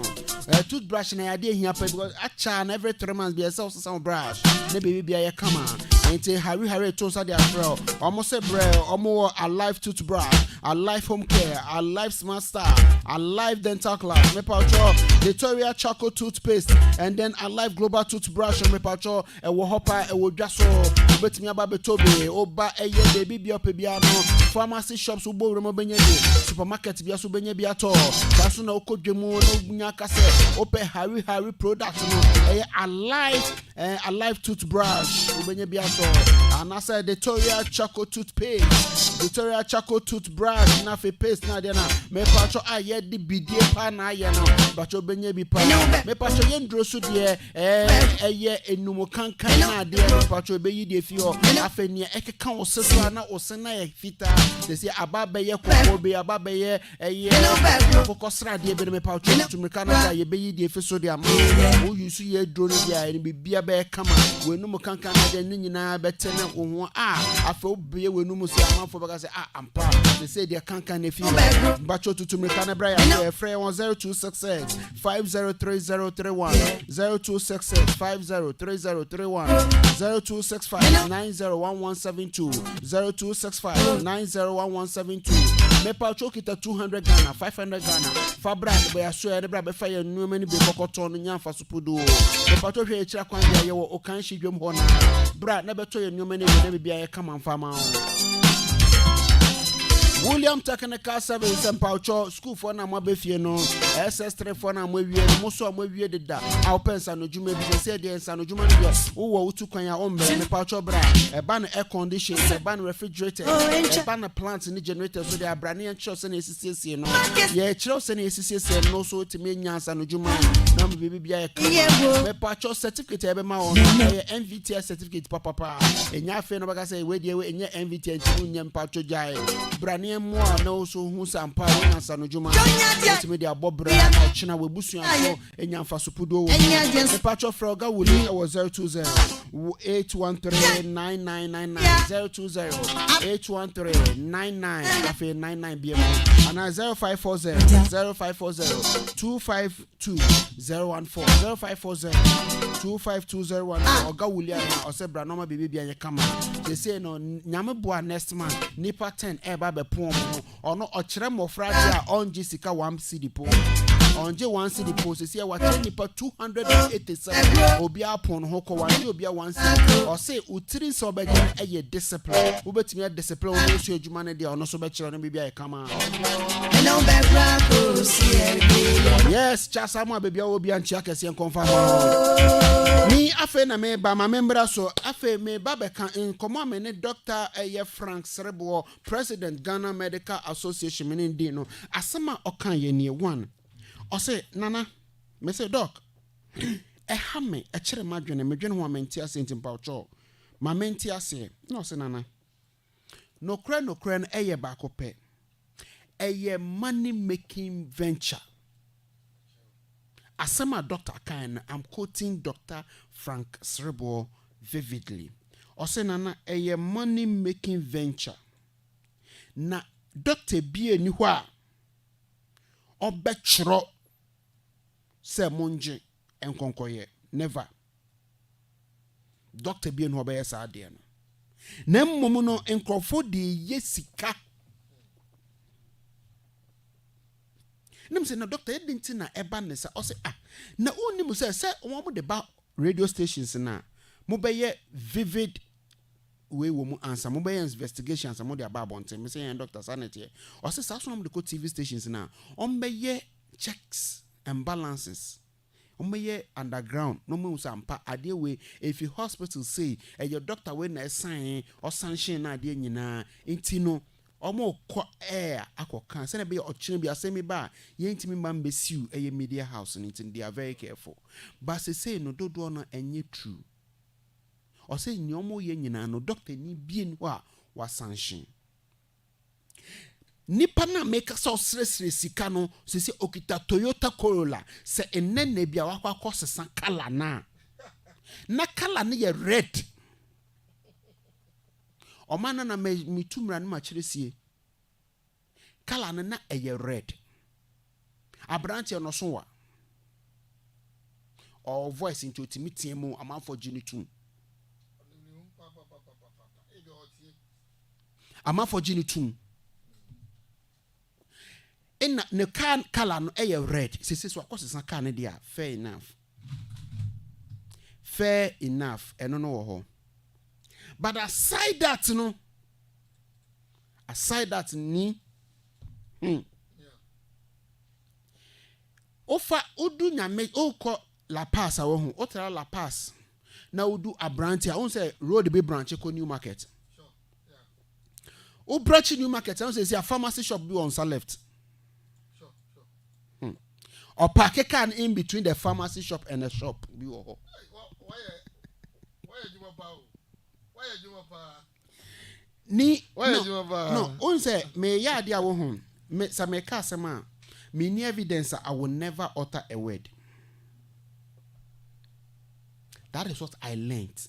Toothbrush na yade hia pa because acha na every 3 months be ese asasan brush. Ne baby bia ye kama. Enti Harry to sa dia fro. Almost say bre, almost a life toothbrush, a life home care, a life smart star, a life dental class. Me paucho Victoria Choco toothpaste and then a life global toothbrush and me paucho e wo hopa e wo dwaso betimi aba betobe oba eye baby bia opebia no pharmacy shops wo bo remo benye bi supermarket bia so benye bia to daso na okodwemu no bunya kase ope Harry product no eye a life toothbrush wo benye bia to and I said Victoria Choco toothpaste Victoria Choco toothbrush na fe paste na dia na me paucho aye di bidie pa na aye no bacho benye bi pa me paucho yendro so de eye enumu kankan na de me paucho be yi de fi ho afeni ekeka wo seswa na wo se na ye fita de se ababe ye kokko be ababe ye eye kokosra de be me paucho tumrika na ye be yi de fi so de ama wo yusu ye dro ni dia ni bibia be kama we enumu kankan na de nyina betene wo ho afa obe we enumu se amanfo baka se ampa de se de kankan na fi bacho tumrika na bra ya frɛ 0266 503031 0266 503031 0265 901172 0265 901172 me paucho kita 200 Ghana 500 Ghana fabra be ya so ya de bra be fa ya nuoma ni be kokoto no nyamfa supudo me paucho hwe ekira kwan ya ye wo okan hwedwem ho na bra na beto ya nuoma ni be na bia ya kama mfa ma William Technical Service and Paucho School for na mabefie no SS3 for na mawie no muso mawie deda awpensa no djuma bi se de ensa no djuma no wo utu kwan ya ombe me Paucho bra e ba na air condition e ba na refrigerator e ba na plant ni generator so de abrane en chose na esisiesie no ye chiro se na esisiesie no so timi nyansa no djuma na me bibi bia e me Paucho certificate e be ma o MVT certificate papa enya afi no baka say we de we enya MVT ntinu nyam Paucho jai brane moi no so hu sampa na sanojuma timi dia bobra na china we busuan so enyamfa sopudo wo e patcho froga wuli e was 020 8139999 020 81399 afi 99 biem ana 0540 252014 0540 252014 oga wuli na osebra no ma bebe bia ye kama they say no nyame boa next month nipa 10 e ba be pon ono okire mofra dia onji sika 1 cedi po onje 1 cedi po se sia wa nipa 287 obi apon ho ko wanje obi a 1 cedi o se utiri so be gye eye discipline wo betimi discipline wo so adwuma ne dia ono so be kire no bibia e kama yes chasa mo bibia wo bia nchi akese en confirm ni afe na me ba ma membra so afe me ba be kan nkomo me ne Dr. Frank Serebo President Ghana Medical Association meaning dey no asema okan ye ne one o say nana me say doc e ha me e kire madwene medwene ho amenti ase ntimpa ocho ma menti ase no say nana no kra no eye ba ko pe eye money making venture asema Dr. Kan I'm quoting Dr. Frank Serebo vividly o say nana eye money making venture na Dr. Bie ni ho a obetro se monje enkonkoye never Dr. Bie no be yesa ade no na mmom no enkrofo de yesika nim se na doctor edinti na eba ne sa o se na oni mu se wo mo de ba radio stations na mo be ye vivid we wo mu answer mo be investigations mo de aba bonte me say Dr. Sanity o se sa so mo de ko TV stations na on be ye checks and balances on be ye underground no mo sampa ade we if you hospital say your doctor we na sign or sanction na ade nyina enti no omo ko air akokan se na be ochire bi asemi ba ye ntimi mam be siu media house enti they are very careful but say no dodo no enye true o say nyomo ye nyina no doctor ni bien wa sanction nipa na make so sresre sika no se okita Toyota Corolla se enene bia wakwa kosesa kala na kala ne ye red Oman na me tumra no ma kire kala na eye red abranche no so wa or voice into timiti mu amanfo ginitum amanfo ginitum in ne can color no eye red sisi so akosesa car ne dia fair enough eno no wo ho but aside that ni ofa odu nyame oko La Paz a wo hu otra La Paz na odu abranti a won say road be branch ko New Market o branch New Market won say a pharmacy shop be on sa left or park a can in between the pharmacy shop and the shop be why no on say me ya dia wo hu me sa me ka sema me ni evidence I will never utter a word. That is what I learned.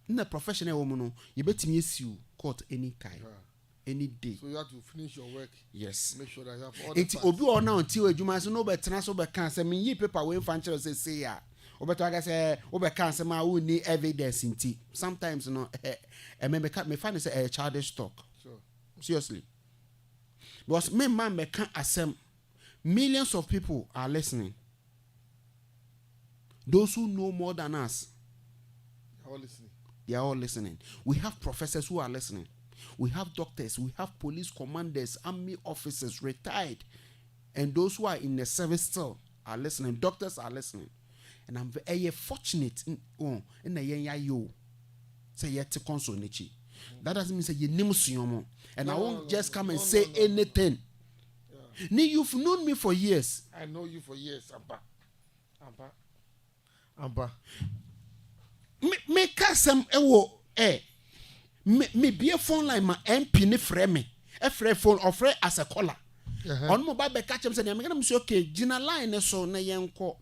In a professional woman, you bet me you court any time, any day. So you have to finish your work. Yes. Make sure that you have all the facts. It's obi or now until you must know better than so be cancer. Me ye paper we fancy say ya. Obeto aga say obe cancer ma we need evidence in tea. Sometimes you know me find say a childish talk. Sure. Seriously. Because me man me can't assemble. Millions of people are listening. Those who know more than us, they are all listening. We have professors who are listening. We have doctors. We have police commanders, army officers, retired. And those who are in the service still are listening. Doctors are listening. And I'm very fortunate in the yo. Say yet to console nichi. That doesn't mean say you name. And I won't just come and say anything. You've known me for years. I know you for years, Amba. Me kasem ewo me be a phone line ma MP ne frɛ me e frɛ phone offer as a caller on mo ba be catch him say me gana say okay gina line ne so na yenko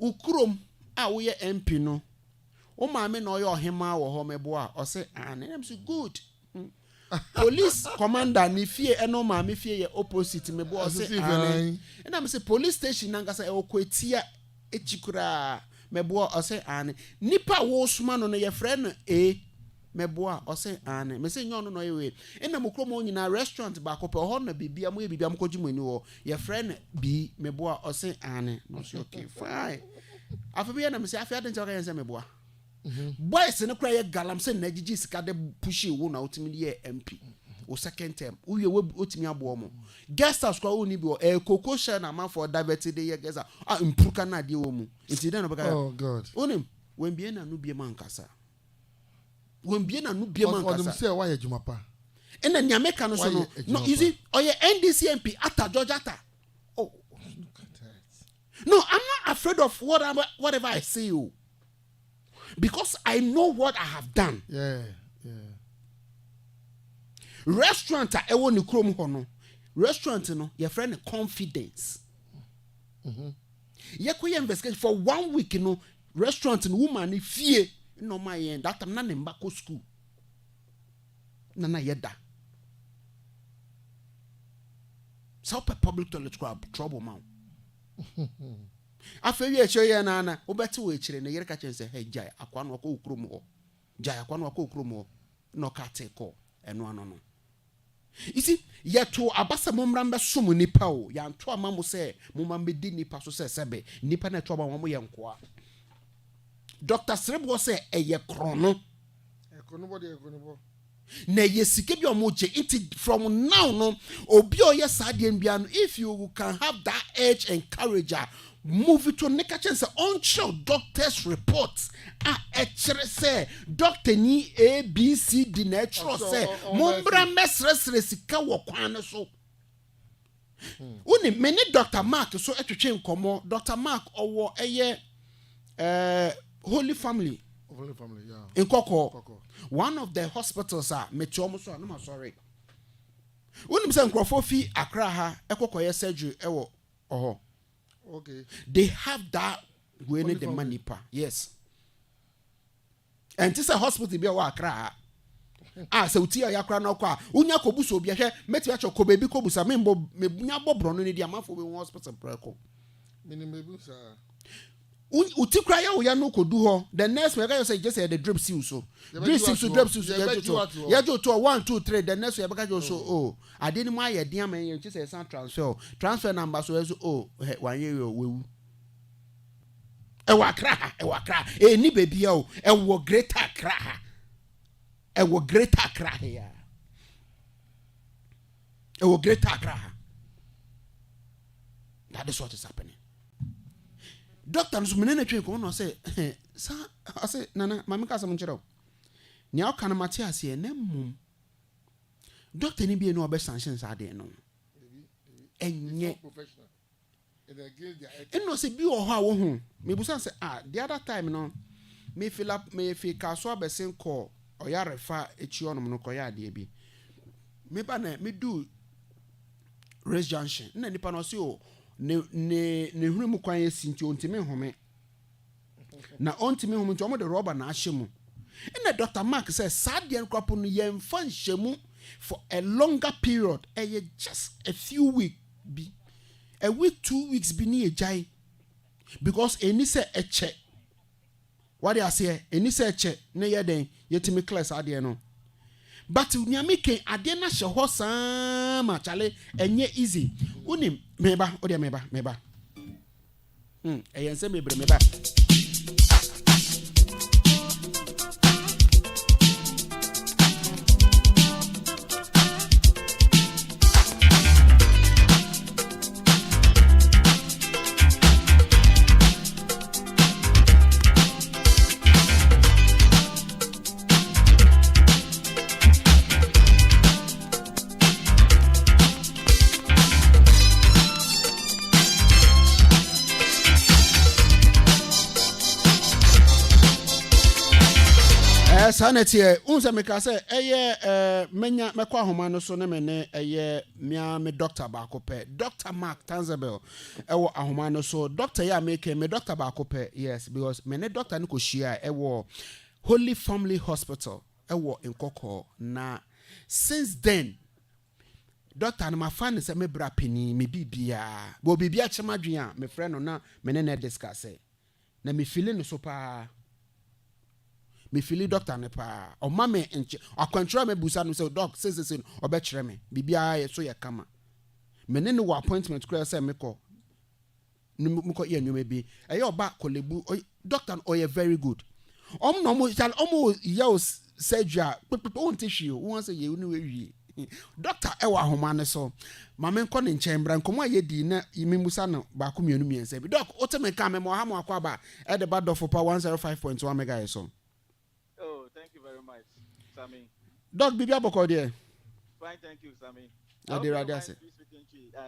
ukrom a wo ye MP no o ma me na o ye ohema wo ho mebo a o say and am so good police commander ni fie eno ma me fie ye opposite mebo o say and am say police station nanga say e okwatia echikura meboa ose ane nipa wo suma no ye friend meboa ose ane me se nyon no ye we ena mokromo nyina restaurant ba ko pe ho na bibia mo ye bibia mkoji mani wo ye friend bi meboa ose ane no so okay fine afa na me se afa de ntia se meboa boys ne kura ye galam se na gigi sika de pushi wo na otimi ye MP o second term uye we otimi abo mo guest house kwa oni bi o koko share na man for diverted ye guest impuka na de wo mu nti den no beka oh god onim when bie na no bie man kasa when bie na no bie man kasa odum say why adwuma pa ena nya meka no so no you see oye NDC MP ata George ata oh look at that no I'm not afraid of whatever I say you because I know what I have done. Yeah. Restaurant a ewo ni krom ho no restaurant no your friend confidence ye koye investigation for 1 week no restaurant no woman ni fie no my end that time na ne mbako school na yeda so public toilet club trouble man afa wi eche ye na obeti wo echire ne yere ka chen say hey jai akwa no akwa okrom ho jai akwa no akwa okrom ho no ka take call eno no you see yeto abasa momrambe somu nipa o ya nto amamo se momambe di nipa so se sebe nipa na to ba mo ye nkoa Dr. Srebo se eye krono na yesike bi omoje it from now no obi oye sadien bia no if you can have that edge and courage move it to make a chance on show doctor's reports chere say doctor ni ABCD natural say mombra mesresre sika wo kwan so uni many Dr. Mark so etwetwe nkomo Dr. Mark owo eye Holy Family yeah in Koko one of the hospitals are metiomo so no sorry Unim say nkrofo fi Accra ha ekokoye surgery ewo oho. Okay. They have that we need the money pa. Yes. And this a hospital be wa Accra. Se uti ya Accra na kwa unya kobuso obi ahwe meti acho ko baby kobusa membo mebunya bobro no ne dia mafo be hospital preko. Minimebusa. Uti kra ya uya no kodu ho the nurse we guy say just say the drip seal so drip seal so ya jo to 1 2 3 the nurse we beka jo so oh ade ni mu aye den am ye just say san transfer number so oh wan ye wewu e wa kra e ni baby o e wo greater kra e wo greater kra ya e wo greater kra. That is what is happening. Doctor nso menene twen ko no say sa I say nana mama ka sam nchero ni aka na mate ase na mum doctor ni bi no obe sanction sa de no enye eno se bi o ho a wo hu me busan say the other time no me feel ka so abesen ko oyarefa echi onom no ko ya de bi me ba na me do race junction na nipa no say o ne hunu mu kwan esinti ontime home na ontime home nti omo de rubber na ahyemu na Dr. Mark says sad yen crop no yen fan hyemu for a longer period just a few weeks bi a week 2 weeks bi ni ejai because eni say eche what they say eni say eche na ye den yetimi class ade no but unyame ken ade na hye ho sama chale enye easy unim meba ode meba Nsem mebre meba sanity unse me ka say menya mekwa homa no so ne me ne mia me doctor ba ko pe Dr. Mark Tanzabel ewo ahoma no so doctor ya me doctor ba ko pe yes because me ne doctor ni ko hia ewo Holy Family Hospital ewo Nkoko na since then doctor na ma fan say me bra peni me bibia bo bibia chema dwen a me friend no na me ne discuss na me feeling no so pa me feel doctor ne pa o ma me enche akwantra me busa no say doc say obe kire me bibia so ye kama me ne no appointment kura say me ko ye nyome bi e oba kolebu doctor o ye very good no mo ye surgery on tissue won say ye ni we wie doctor e wa homa ne so ma me nko ne nchembra nkomo ye di na yimi musa no ba ko mienu miense bi doc o te me ka me mo ha mo akwa ba e de ba Dofopa 105.1 mega so. Thank you very much, Sammy. Doc, Bibi Aboko there. Fine, thank you, Sammy.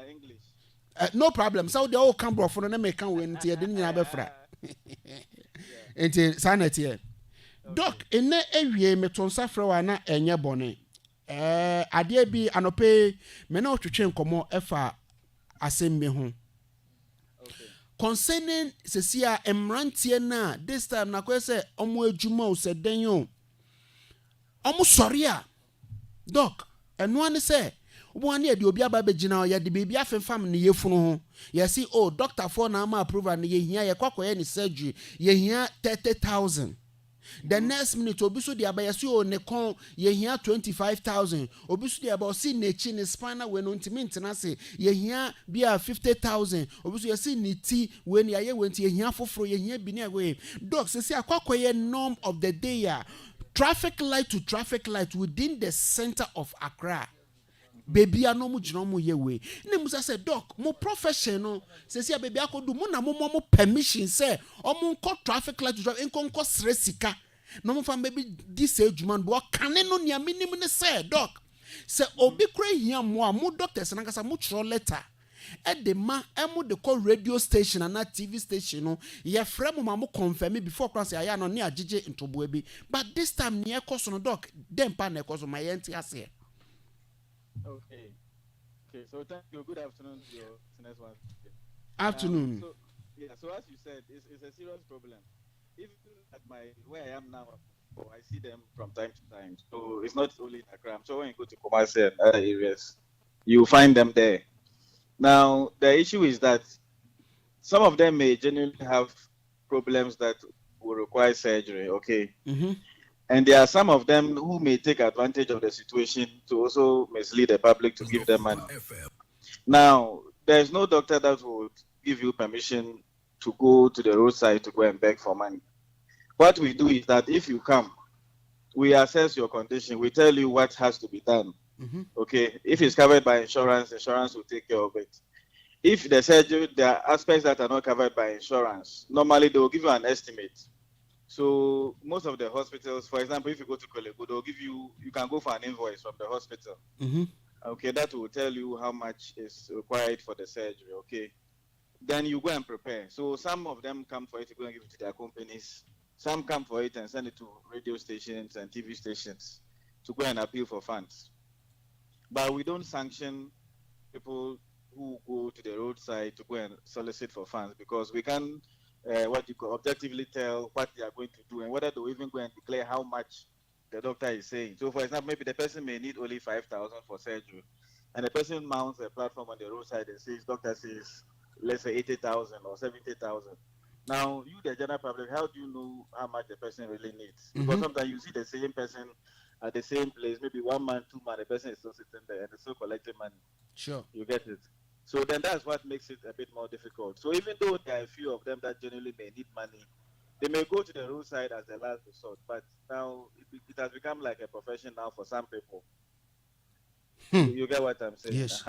English. No problem. So the old Cambro for the make can win. Tia didn't have a fra. Enti sanity here. Doc, in the area metonsa frawana enya bone. Adie bi anope me na otwetwe nkomo efa asembe ho. Concerning Cecia Emrantie na this time na kwese omo adwuma o seden yo. Omo sori a doc eno ane se obo ane de obi aba begina ya de bibia afemfam ne yefunu ho. Ya si doctor for na ma approval ne yehia ye kwakoye ne surgery yehia 30,000. The next minute obiso di abayasi ne kon yehia 25,000 obiso di abasi nechi ne spinal we no ntimi ntena se yehia bia 50,000 obiso yesi ne ti we ne aye wenti yehia foforo yehia bi ne we doc sesi akwakoye norm of the day ya traffic light to traffic light within the center of Accra. Baby ano mu jino mu yewe ne musa say doc mo professional sesi baby akodu mo na mo permission say omo nko traffic light to traffic nko sresika no mo fam baby this age-man bo kan no nia minim ne say doc say obi kra hia mo a mo doctors na kasa mo chro letter e de ma emo de call radio station and TV station no ye frem mo confirm before class ya no ne agege ntobo bi but this time ne ekoso no doc dem pa na ekoso ma ye nti ase Okay. Okay. So thank you. Good afternoon to your listeners once again. Afternoon. So yeah. So as you said, it's a serious problem. Even at where I am now, I see them from time to time. So it's not only in Accra. So when you go to Kumasi and other areas, you find them there. Now the issue is that some of them may genuinely have problems that will require surgery. Okay. Mm-hmm. And there are some of them who may take advantage of the situation to also mislead the public to give them money. Now, there's no doctor that would give you permission to go to the roadside to go and beg for money. What we do is that if you come, we assess your condition, we tell you what has to be done. Mm-hmm. Okay, if it's covered by insurance, insurance will take care of it. If the surgery, there are aspects that are not covered by insurance, normally they will give you an estimate. So most of the hospitals, for example, if you go to Kolego, they'll give you can go for an invoice from the hospital. Mm-hmm. Okay, that will tell you how much is required for the surgery. Okay, then you go and prepare. So some of them come for it to go and give it to their companies. Some come for it and send it to radio stations and TV stations to go and appeal for funds. But we don't sanction people who go to the roadside to go and solicit for funds because we can objectively tell what they are going to do and whether they will even go and declare how much the doctor is saying. So, for example, maybe the person may need only 5,000 for surgery, and the person mounts a platform on the roadside and says, doctor says, let's say 80,000 or 70,000. Now, you, the general public, how do you know how much the person really needs? Because sometimes you see the same person at the same place, maybe 1 month, 2 months, the person is still sitting there and is still collecting money. Sure. You get it? So then that's what makes it a bit more difficult. So even though there are a few of them that generally may need money, they may go to the roadside as the last resort. But now it has become like a profession now for some people. You get what I'm saying? Yes.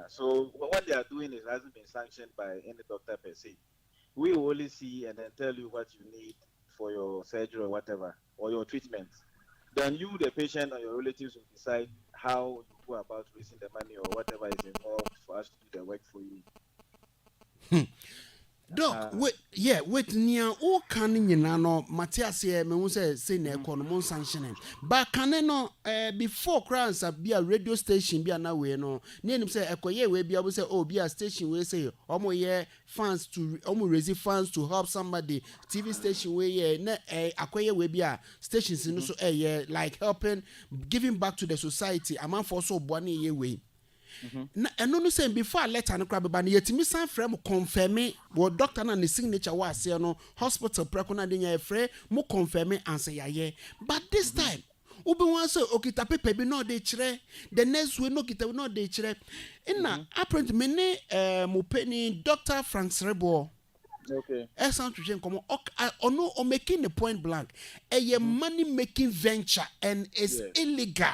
So what they are doing is hasn't been sanctioned by any doctor per se. We will only see and then tell you what you need for your surgery or whatever, or your treatment. Then you, the patient, or your relatives will decide how you go about raising the money or whatever is involved for us to do the work for you. Doc, wait, near all canning no, Matthias here, me say na economy sanctioning. But can no before crowns be a radio station be na we no. Near say ekoye we be able say oh be a station we say omo ye fans to omo raise funds to help somebody. TV station we ye na akoye we be a stations no so like helping giving back to the society. Amount for so boni ye we. Na eno no say before letter no crab ba na yetimi san frɛ mo confirm wo doctor na ne signature wa ase no hospital preko na de nya frɛ mo confirm answer yaye but this time ubi wan say okita paper bi no de kire the next way no kita no de kire ina apprentice me ne mo peni Dr. Frank Srebo. Okay. Sound to change ono o making the point blank a money making venture and is illegal.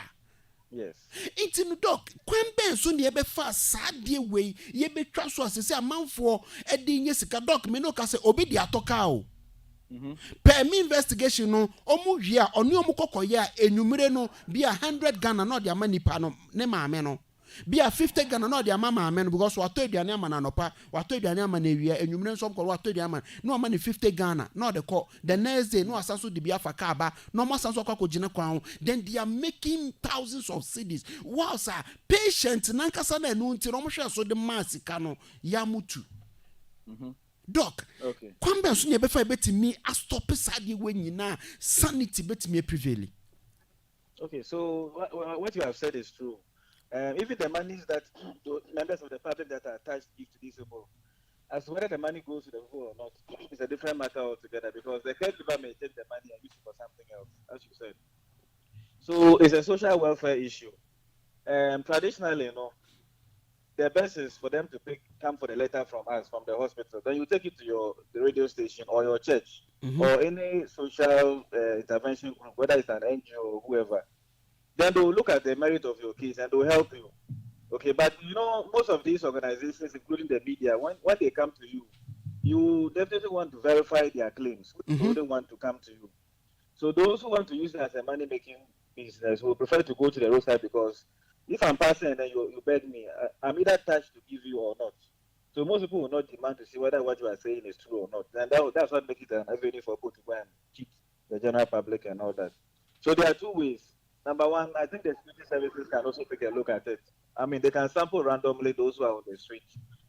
Yes. It's in the doc. When Ben soon ye be fast, sad dear way, ye be trust was say a man for a ding yesika doc, me no can say obey the atokao. Per me investigation no, omu ya, or new mukoko ya, enumere no, be 100 Ghana, not their money pano, ne ma meno. Be a 50 Ghana, not their mama men, because what told your name and anopa, what told your name and and you some call what told your man, no money 50 Ghana, not the call. The next day, no asasu di biafa kaba, no more sanso kako jina crown. Then they are making thousands of cities. Wow, sir, patient, nankasana nunti, no more so the masikano, yamutu. Doc, okay. Kwamba sunye befa beti me a stop sadi when you na sanity beti me prevailing. Okay, so what you have said is true. Even the monies that the members of the public that are attached give to these people, as to whether the money goes to the poor or not, is a different matter altogether because the caregiver may take the money and use it for something else, as you said. So it's a social welfare issue. Traditionally, you know, the best is for them to come for the letter from us, from the hospital. Then you take it to the radio station or your church or any social intervention group, whether it's an NGO or whoever. Then they will look at the merit of your case and they will help you. Okay, but you know, most of these organizations, including the media, when they come to you, you definitely want to verify their claims. They wouldn't want to come to you. So those who want to use it as a money-making business will prefer to go to the roadside because if I'm passing and then you beg me, I'm either touched to give you or not. So most people will not demand to see whether what you are saying is true or not. And that's what makes it an avenue for people to go and cheat the general public and all that. So there are two ways. Number one, I think the security services can also take a look at it. I mean, they can sample randomly those who are on the street,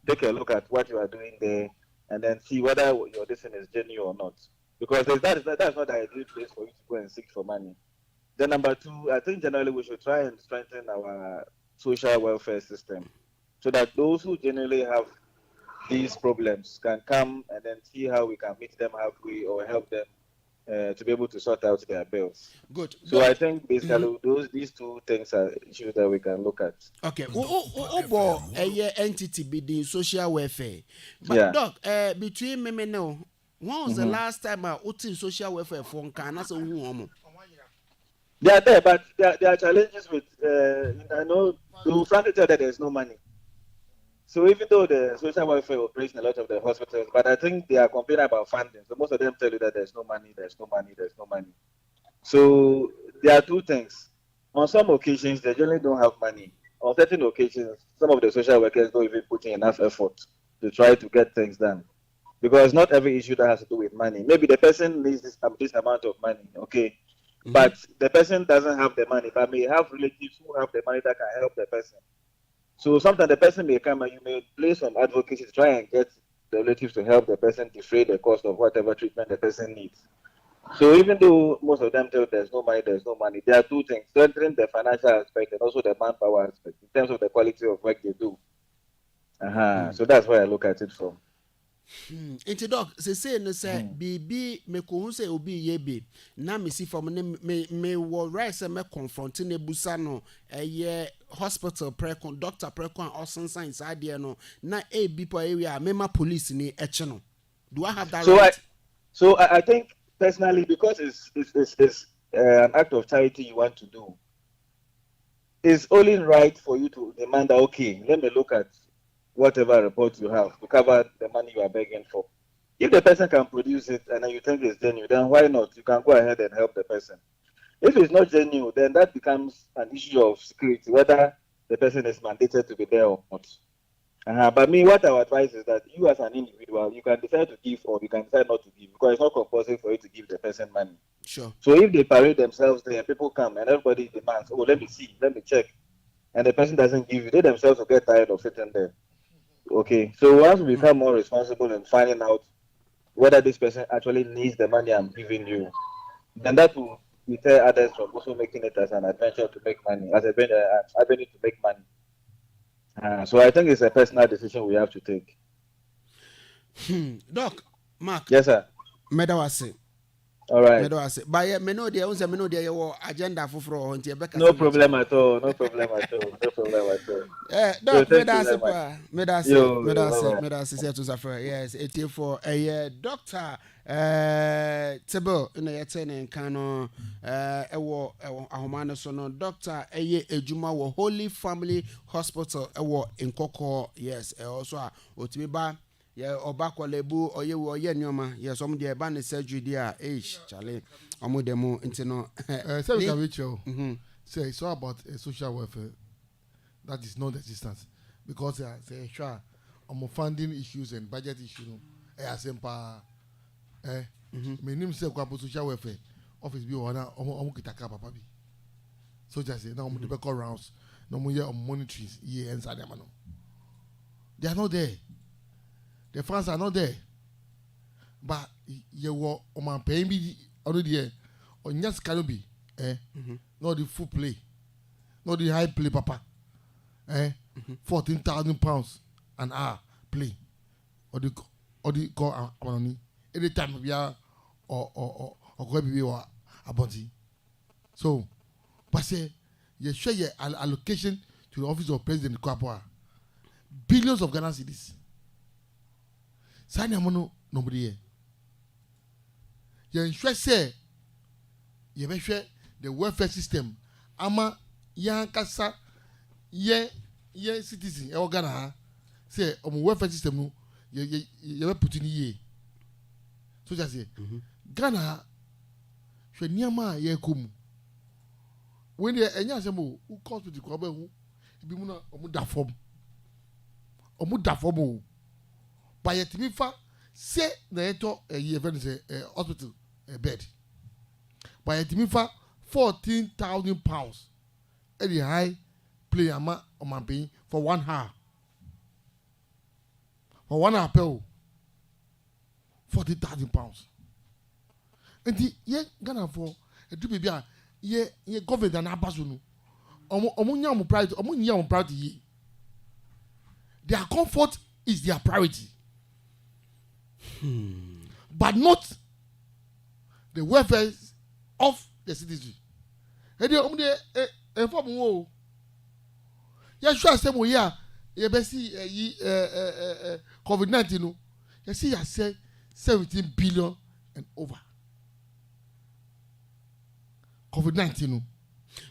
take a look at what you are doing there, and then see whether your decision is genuine or not. Because that's not the ideal place for you to go and seek for money. Then number two, I think generally we should try and strengthen our social welfare system so that those who generally have these problems can come and then see how we can meet them halfway or help them to be able to sort out their bills. Good. So I think basically these two things are issues that we can look at. Okay. A entity be the social welfare. But Yeah. Doc, between me now, when was the last time I in social welfare phone can as a woman? They are there, but there are challenges with. I know to frankly tell that there's no money. So even though the social welfare operates in a lot of the hospitals, but I think they are complaining about funding. So most of them tell you that there's no money. So there are two things. On some occasions, they generally don't have money. On certain occasions, some of the social workers don't even put in enough effort to try to get things done. Because not every issue that has to do with money. Maybe the person needs this amount of money, okay? But the person doesn't have the money, but may have relatives who have the money that can help the person. So sometimes the person may come and you may play some advocacy to try and get the relatives to help the person defray the cost of whatever treatment the person needs. So even though most of them tell there's no money, there are two things: strengthening the financial aspect and also the manpower aspect in terms of the quality of work they do. So that's where I look at it from. Into Doc, say no say BB me ko say obi ye be na me si from me wo rise me confront ne busa no hospital precon doctor precon or science idea no na people area mema police ni eche no. Do I have that right? I think personally, because it's an act of charity you want to do, it's only right for you to demand that, okay, let me look at whatever report you have to cover the money you are begging for. If the person can produce it and then you think it's genuine, then why not? You can go ahead and help the person. If it's not genuine, then that becomes an issue of security, whether the person is mandated to be there or not. But me, what I would advise is that you as an individual, you can decide to give or you can decide not to give, because it's not compulsory for you to give the person money. Sure. So if they parade themselves there, people come and everybody demands, oh, let me see, let me check, and the person doesn't give you, they themselves will get tired of sitting there. Okay, so once we become more responsible in finding out whether this person actually needs the money I'm giving you, then that will deter others from also making it as an adventure to make money, as a avenue to make money. So I think it's a personal decision we have to take. Doc, Mark. Yes, sir. Medawase. All right. But me know there your agenda for no problem at all. No problem at all. Doc, medase say to suffer. Yes, it for a doctor Table in a ten cano ewo ahomane so no doctor ejuma wo Holy Family Hospital ewo in Koko. Yes, also otimiba yeah, Obakwalebu or you or Yenoma, yes, some dear banner surgery dear age, Charlie, Omudemo, Intino. Say it's all about social welfare that is non existence because say sure funding issues and budget issues. My name is social welfare office be one kitaka papa bi. So just say now the back rounds, no more monitoring year and sadamano. They are not there. The funds are not there. But you were Oman paying me already on just canopy, not the full play, not the high play, papa. 14,000 pounds an hour play. Or the call money. Anytime we are or go be or a body. So, but say you share your allocation to the office of President Kwapwa. Billions of Ghana cedis. Sanya mono nobody here. You ensure say you make sure the welfare system ama yan kasa ye citizen e Ghana say welfare system no you put in here. So just say Ghana hwe niama ye kom. When the enya say mo who comes with the kwaba hu bi mu na omu da form by a timifa say na eto a event hospital bed by a timifa £14,000 at the high play ama Oman paying for 1 hour. For 1 hour pay £40,000. And the ye Ghana for a do baby ye government and abasunu. Omo priority. Their comfort is their priority. But not the welfare of the citizen. And the inform wo. Ya sure say mo ya be see COVID-19 no. You see ya say 17 billion and over. COVID-19 no.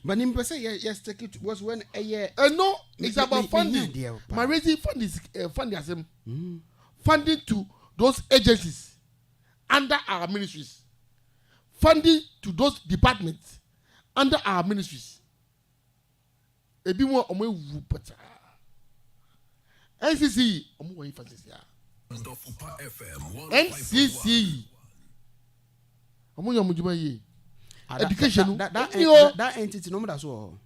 But in person, yes, take it was when a year. No, it's about funding. My raising fund is funding funding to those agencies under our ministries, funding to those departments under our ministries. A bit more on my whoopata. NCC, Dofopa FM. NCC. Education. That entity no that's all.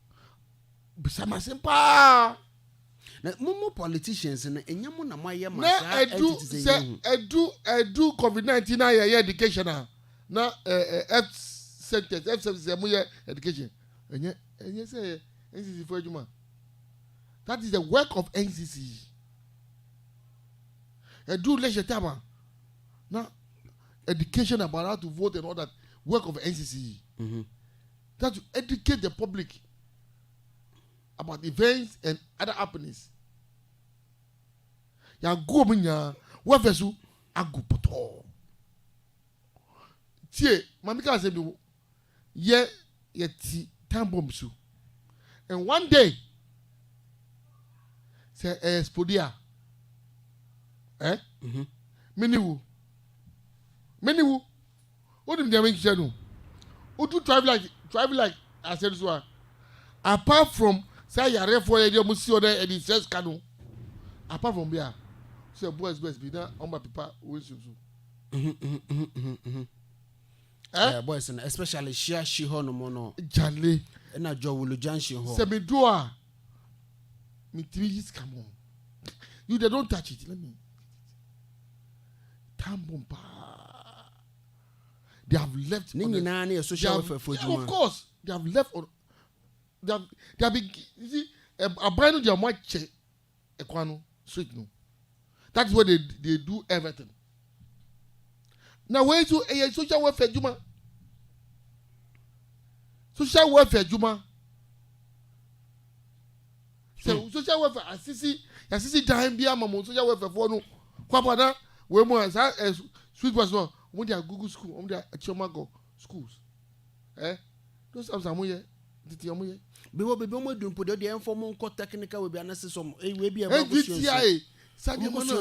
Bisama simpa. Na mumu politicians na enyamu na maye ma sa entities edu COVID-19 na ye education na F centers F services mu ye education. Enye say NCC for adwuma. That is the work of NCC. Edu leisure time na education about how to vote and all that. Work of NCC. That to educate the public about events and other happenings. Ya go minya wafesu agu poto. Tie mamika say bi ye ti time bomb su. And one day say expodia miniwu what do they make you do drive like I said so. Apart from say you are for the musi or the stress canoe. Apart from there, say boys best be that on my people will so. Boys and especially she ho no mono. Jale na jo wulu janshi ho. Se me doa. Me three come on. You they don't touch it. Let me. Tambompa. They have left. Of course, they have left. They have been. You see, a brand new their check. Equano street no. That's where they do everything. Now where to a social welfare juma? Social welfare juma. So social welfare assisi time bia mamo social welfare for no. Kwapa we mo as sweet person. When they are Google school, when they are Chomago schools, those are some way. Did you know? Be what be more doing put the informal technical will be unnecessary. Some will be a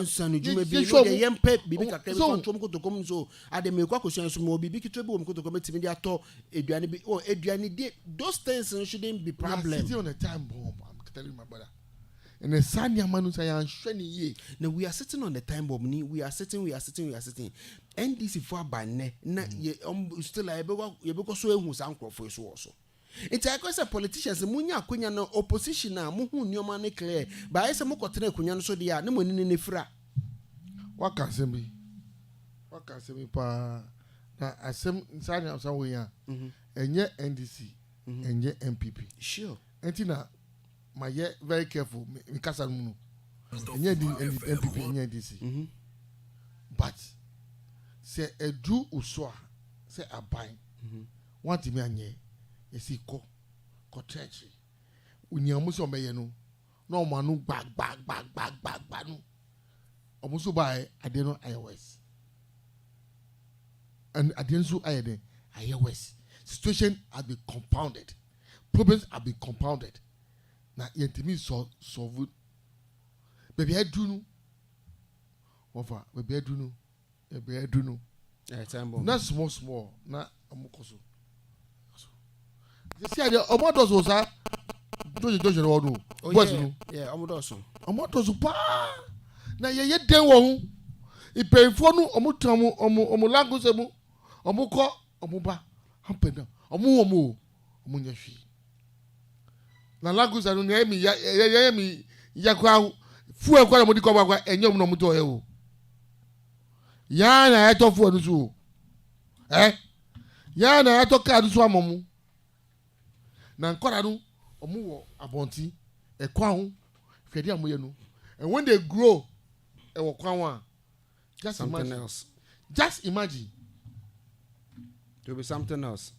son, you may be a young pet, be a to come so. I the make questions more be big trouble to commit media talk, Adriani or Adriani. Those things shouldn't be problem. On a time bomb, I'm telling my brother. And the Sanya Manu say I'm shiny ye. Now we are sitting on the time bomb. We are sitting. And this is for by ne. Na ye still able because so who's uncle for so also. It's a question politicians. Munya kunya no opposition na muhu nyoma ne clear. Ba ese mo kotere kunya no so dia ne monini ne fra. What can say me pa na asem Sanya am we ya. Enye NDC, enye MPP. Sure. Entina my very careful. Me kasa no. Enye MPP enye NDC. But say edu uswa say aban. Want me anye. Yesi ko church. Uni amuso meye no. No manu bag no. Omuso buy adeno iOS. And adensu ayede iOS. Situation has been compounded. Problems have been compounded. Na yentimi solve. Baby I do no. Ofa, baby I do no. Na small na amukoso. You see, Oman does also. Don't you know? Boys, no. Yeah, Oman does. Oman does pa. Na ye den wo. Ipenfo no omu language mu. Omu ko omu ba. Hampena. Omu. omunye hwi na lagus anu na mi yakwa fu ekwa na modi ko bagwa enyom no muto ye o ya na eto fu anu so ya na eto ka anu so amomu na nkora no omu wo abonti ekwa ho hwede amoye no and when they grow e wo kwan wa just something imagine. else. Just imagine. To be something else.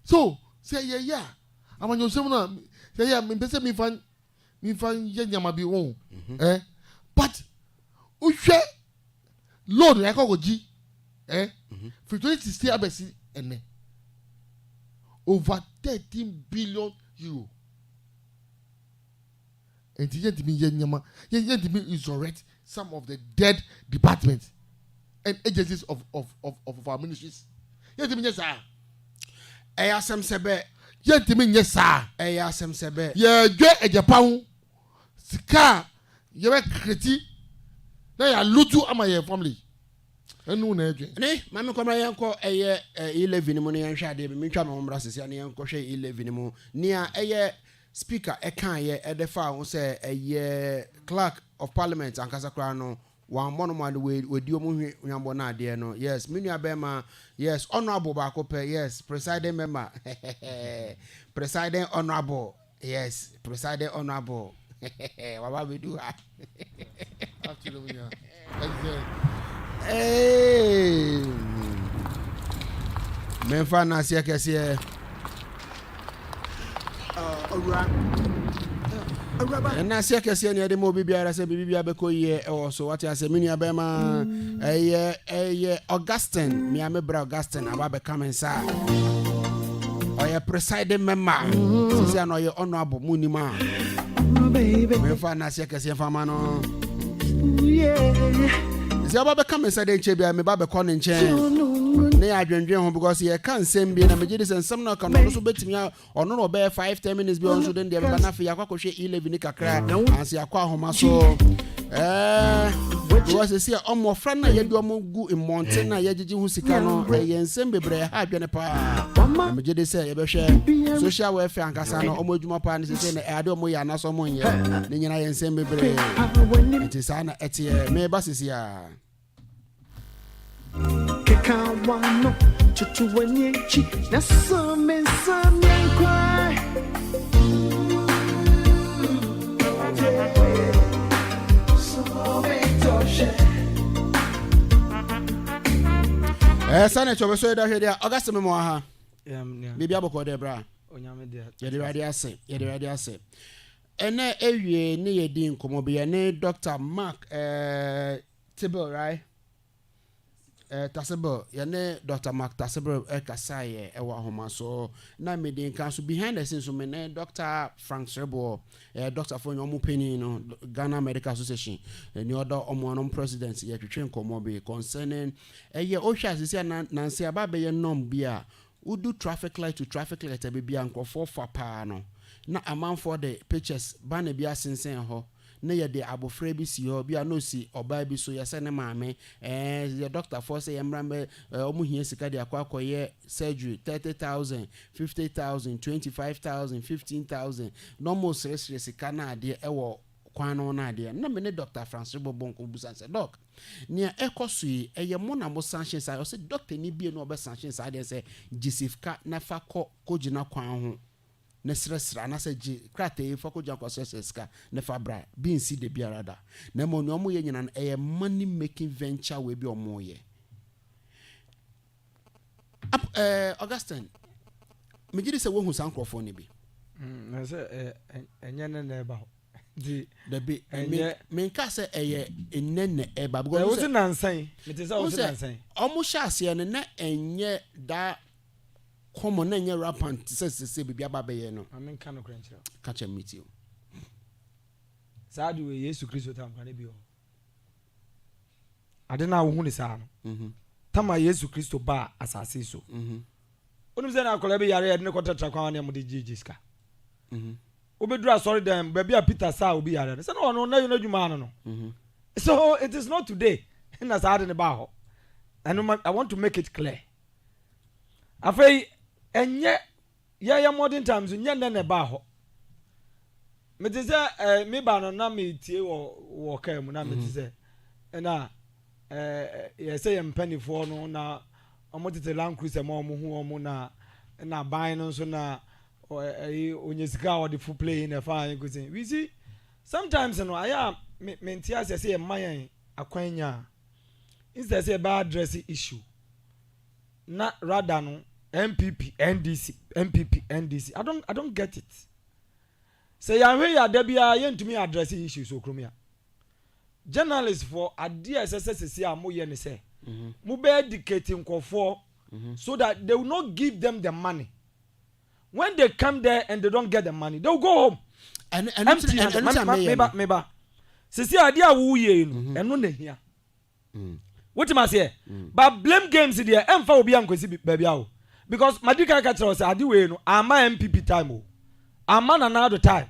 So, say yeah. I'm on your seminar. Say yeah, me fan yama be won. But ushe Lord like go G. For 2060 abesi ene. Over 13 billion euro. And yet me resurrect some of the dead departments and agencies of our ministries. Yet me yes Ayasem sebe. Yet me yes Ayasem sebe. Ye get a Japan sika ye kreti na ya lutu ama ye family. Enu na edwe. Ne mame kwamra yenko eye 11 mu ne yenhwa de me twa no mbra sese ne yenko hwe 11 mu nia eye speaker ekan ye edefa wo se eye clerk of parliament ankasa kra no wan mono man wedi omu hwambo na ade no yes menu abema yes honorable ba ko pe yes presiding member presiding honorable yes presiding honorable baba we do ha Actually eh menfa na sia kese and I see a Cassia near the mobile biara say bibia beko ye or so what I say mini abema a Augustine me ame bra Augustine aba come inside or a presiding member say no ye honorable munima baby me fa na see a Cassia fama no yeah say aba come inside the chebia me ba be call nche ne adwendwen ho because ye kan nsem bi na me gidi nsem na kan no so betimi ono no be 5-10 minutes bi on so den de be na fe yakwa kohwe 11 kakra anse yakwa ahoma so because see omo fra na ye di omo gu imonte na ye gigi hu sika no ye nsem bebre ha adwene pa na me gidi say ye be hwe social welfare ankasa no omo adwuma pa ne say na ade omo ya na so mo nye ne nyina ye nsem bebre it is ana etie me ba sisi a Kawano chuchu wenyechi na some cry Sana chobe so da hwe dia August me mo ha bibi aboko de bra onyame de ye de radio ase ene ewie ne ye di nkomo be ne Dr. Mark Tibble right Tasebo yane Dr. Mark Tasebo ekasaye ewa homa so na medin kan so behind the scenes so me Dr. Frank Srebo Dr. Fonyo mu penny no Ghana Medical Association ni odo omo president ye twetwe nkomo be concerning ye ohwa sisi na nse aba be ye nom bia udu traffic light to traffic light be bia nkofo fa pa no na amanfo the pictures ba na bia sensen ho na ye de abofra bi si ho bia no si oba bi so ye se ne maame ye doctor for say emrambe omu hie sika de akwa ye surgery 30,000 50,000 25,000 15,000 no mo sere sika na ade ewo kwano na ade na me ne Dr. Francis Bobonko busan se doc nia ekoso yi eye mo na mo sanction sa o se doctor ni bie no obe sanction sa ade se gisifka na fa ko gina kwan ho na sresra na se ji krate fa ko janko sreska na fa bra bi nsi de biara da na mo no mo ye nyina na eye money making venture we bi omo ye Augustine me gidi se wo hu sankrofo ni bi na se enye ne ba di da bi me nka se eye enene eba because wo se nansan me te se wo se nansan omo sha ase ne na enye da komo na enye rampant se bibia ba be ye no amen kan no kranche catch a meet you saadu we Yesu Kristo tam kan bi o ade na wo hu ni sa no tama Yesu Kristo ba asase so onim se na akola be yare ne kotatra kwa na mo de jijiska obedura sorry dem ba bia Peter sa obi yare se no na you adwuma no so it is not today na saade ne ba ho and I want to make it clear afei enye yeah modern times nya na ba ho me te say me ba no na me tie wo ka mu na me te say na ye say mpanifo no na omo tete land cruiser mo hu omo na ban no so na onyesika or the full play in the fine good we see sometimes no aya me ntia say man akwanya instead say bad address issue na rather no MPP NDC I don't get it. Say ya there bia yentumi address issues okromia. Journalists for idea SSSC amoye ne say mu be educating nkofo so that they will not give them the money. When they come there and they don't get the money, they will go home. And meba. Sisi idea wo ye no eno na hia. What must say? But blame games there emfa obi ankwesi bia o. Because Madika Katro say adi we no ama MPP time o. Ama nanado time.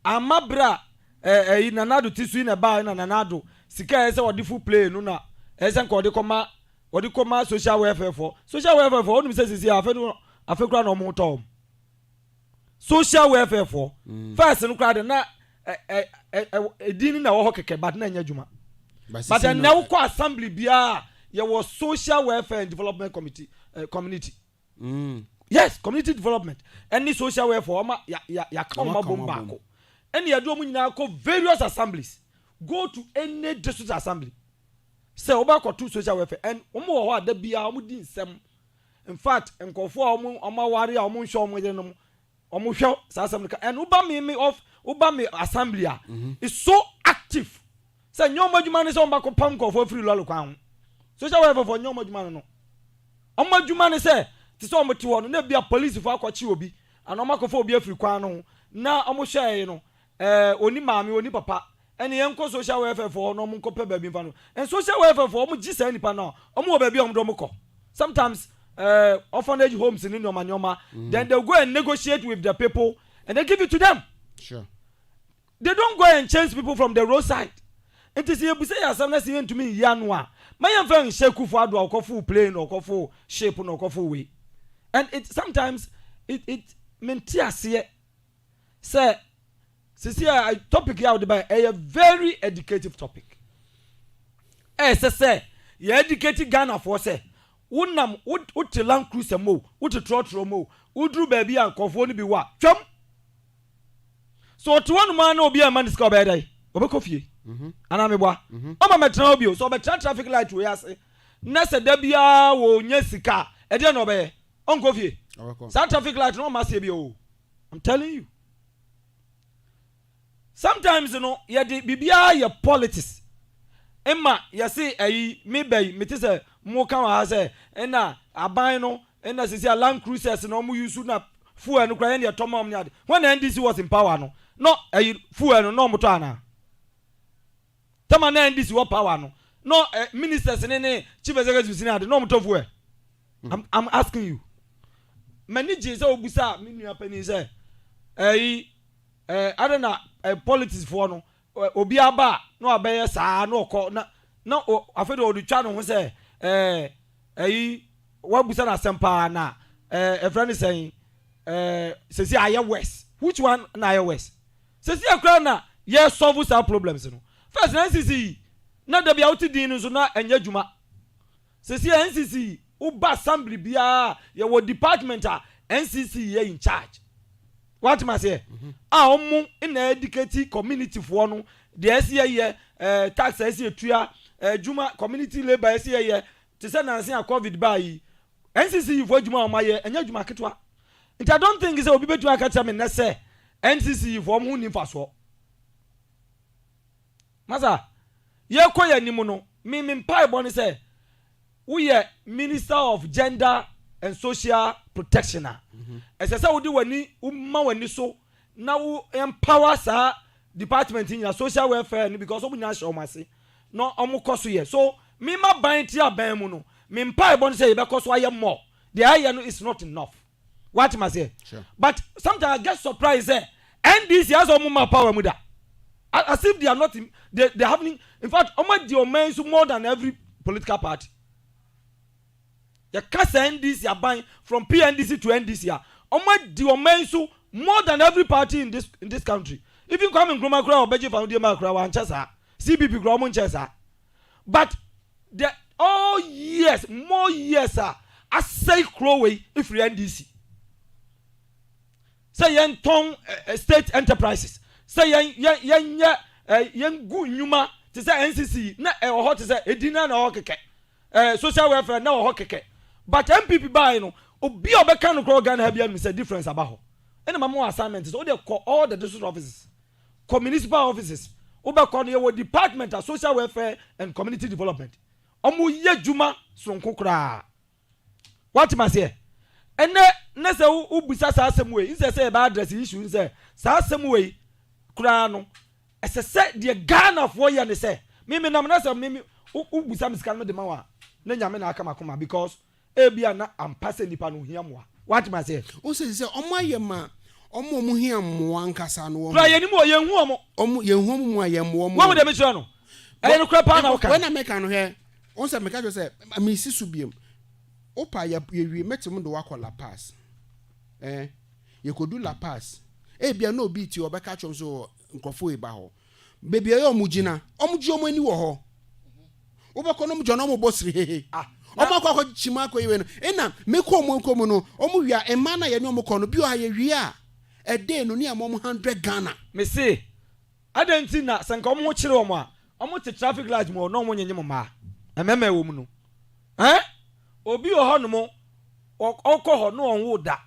Ama bra nanado tisu na ba na nanado sika ese odi full play no na ese nko odi koma social welfare for onum say sisi afekura no mo tom. Social welfare for first no kra de na edini na wo keke but na nya djuma. But na wo ko assembly bia ye was social welfare and development community. Yes, community development. Any social welfare ya come back. Any adu mu nyina ko various assemblies. Go to any district assembly. Say oba ko to social welfare and omo wo ada bia omo di nsem. In fact, nkofo omo ware a omo nhwe omo de no omo hwe sa assembly and uba me assembly is so active. Say nyoma adwuma ne say omo ko pam nkofo free lolo kwan. Social welfare for nyoma adwuma no. Omo adwuma ne say ti so omo ti wo no na bia police fo akwachi obi ana omo akofo obi afiri kwan no na omo hwe no oni maami oni papa ene yenko social welfare for no omo nkope ba bi mfa no and social welfare for omo gisa nipa na omo wo ba bi omo do mo ko sometimes orphanage homes in nyoma then they go and negotiate with the people and they give it to them. Sure. They don't go and change people from the roadside. It is you say as some say to me yanwa my am fan sheku for ado okofu plane okofu shape no okofu way. And it sometimes it mentia say a topic here would be a very educative topic. Say you educated Ghana for say unam uti land cruiser mo uti trotro mo udru baby and kofo ni bi wa twam. So to one man obi a man discover be dai obeko fie ana me boa o ma metra obi o so be traffic light we ase na se da bia wo nya sika e de no be onko fie sa traffic light no ma se bi o. I'm telling you, sometimes you know ye de bibia ye politics emma ye say ayi me bay me te say mo kan wa say na aban no na say land cruisers no mo use na fuel no kra ye tomom ne ade when NDC was in power no ayi fuel no mo to ana tama na NDC was power no ministers ne chief executive ne ade no mo to fuel. I'm asking you many Jesus obusa me nua pani say I don't know politics for no obi aba no abeye saa no ko na afedo odutwa no ho say wabusa na sempa na a friend saying say aye west which one na aye west say akra na ye solve some problems no first NCC na da bia utidin no so na anya djuma say NCC uba assembly bia ye wo department NCC ye in charge. What must say? Omo in educated community for no the SCA tax SCA tuya juma community labor SCA to say na say COVID by NCC for juma o maye enya juma ketwa. I don't think say obi betu aka me na say NCC for mu ni faso. Masa ye koya nimu no me mpa ebo ni say we are Minister of Gender and Social Protection. As I say, we do wani umma wani so now empower sa department in your social welfare because we na show mercy. No omo koso ye. So me ma ban ti aban mu no. Me mpa e bon say because why more. The area no is not enough. What must say? Sure. But sometimes I get surprised NDC has omo power mu da. As if they are not they having in fact omo the omen so more than every political party. The cast NDC are buying from PNDC to NDC. Omo di Oman so more than every party in this country. Even Kwame Nkrumah kura obeji found ma kura wan chesa. CPP kura omo chesa. But the years, more years I say croway if we NDC. Say yen tong state enterprises. Say yen good nyuma to say NCC na hot to say edina na hokeke. Social welfare na hokeke. But MPP buy no obi obeka no kro Ghana have say difference about. Any mamo assignment is all the district offices, municipal offices, obeka no department of social welfare and community development. Omo ye juma sonko kra. What must say? And na say ubisa sa asem we, say ba address issue say sa asem we kra no. Ese say the Ghana for ye ne say. Me na say me ubisa miska no de mawa. Na nyame na aka makoma because ebia na ampase nipa no hia moa. What must say? O say omo ayema omo mu hia moa nkasa no wo. Kra ye ni mo ye hu omo ye hu mu aye moa mo. Wo de me sure no. E no kra pa na wo ka. When I make an here, on say make say me sisu biem. Opa ye wi metem do wakola pass. Ye kodu la pass. Bia no bi ti obeka chom so nkofo e ba ho. Baby ayo omugina, omuji omo ani wo ho. Obeko no mjo no mo bosri hehe. Omo akwa chima akwa iwe no. Ena meko omo no, omo wia ema na ye no omo kono bi o ha ye wia. A day no ni amom 100 Ghana. Me say adanti na sanka omo ho kire omo a omo te traffic light mo no omo nyenye mo ma. Ememe wo mu no. Obi o ho no mo okọ ho no onwo da.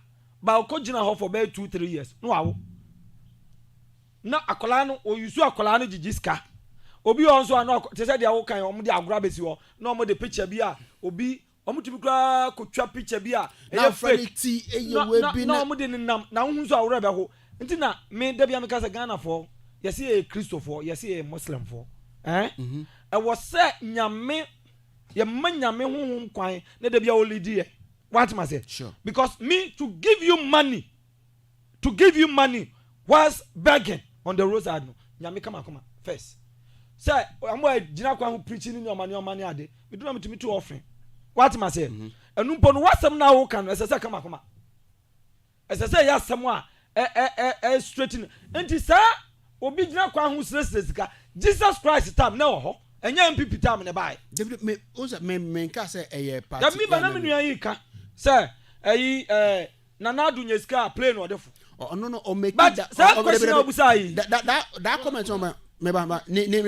Ba okọ ho for about 2-3 years. No awo. Na akola no o yusu akola no jijiska. Obi on so na te say dia wo kan omo de agora besi ho. Na omo de picture bi a obi omo tibi kra kotwa picture bi a e fake eye we bi na omo de nam na hu so awora be ho. Nti na me da bia me ka say Ghana for yes e Christopher yes e Muslim for. E was say nyame ye manyame honhom kwan na da bia o lead. What must say? Sure. Because me to give you money was begging on the roadside no. Nyame come first. Say am I gina kwa preaching in your money ade. Me do na me to me to offering. What must say? Enu mpo no wasem na wo kan ese come. Ese say ya asem a straighten. Enti sa obi gina kwa hu sika. Jesus Christ time na ho. Enya MPP time ne bai. David me oza me nka say eye party. Da mi ba na me nua yi ka. Say Nanadu nyeska play no defo. Oh no o make that. That question obusa yi. That comment on me ba ni me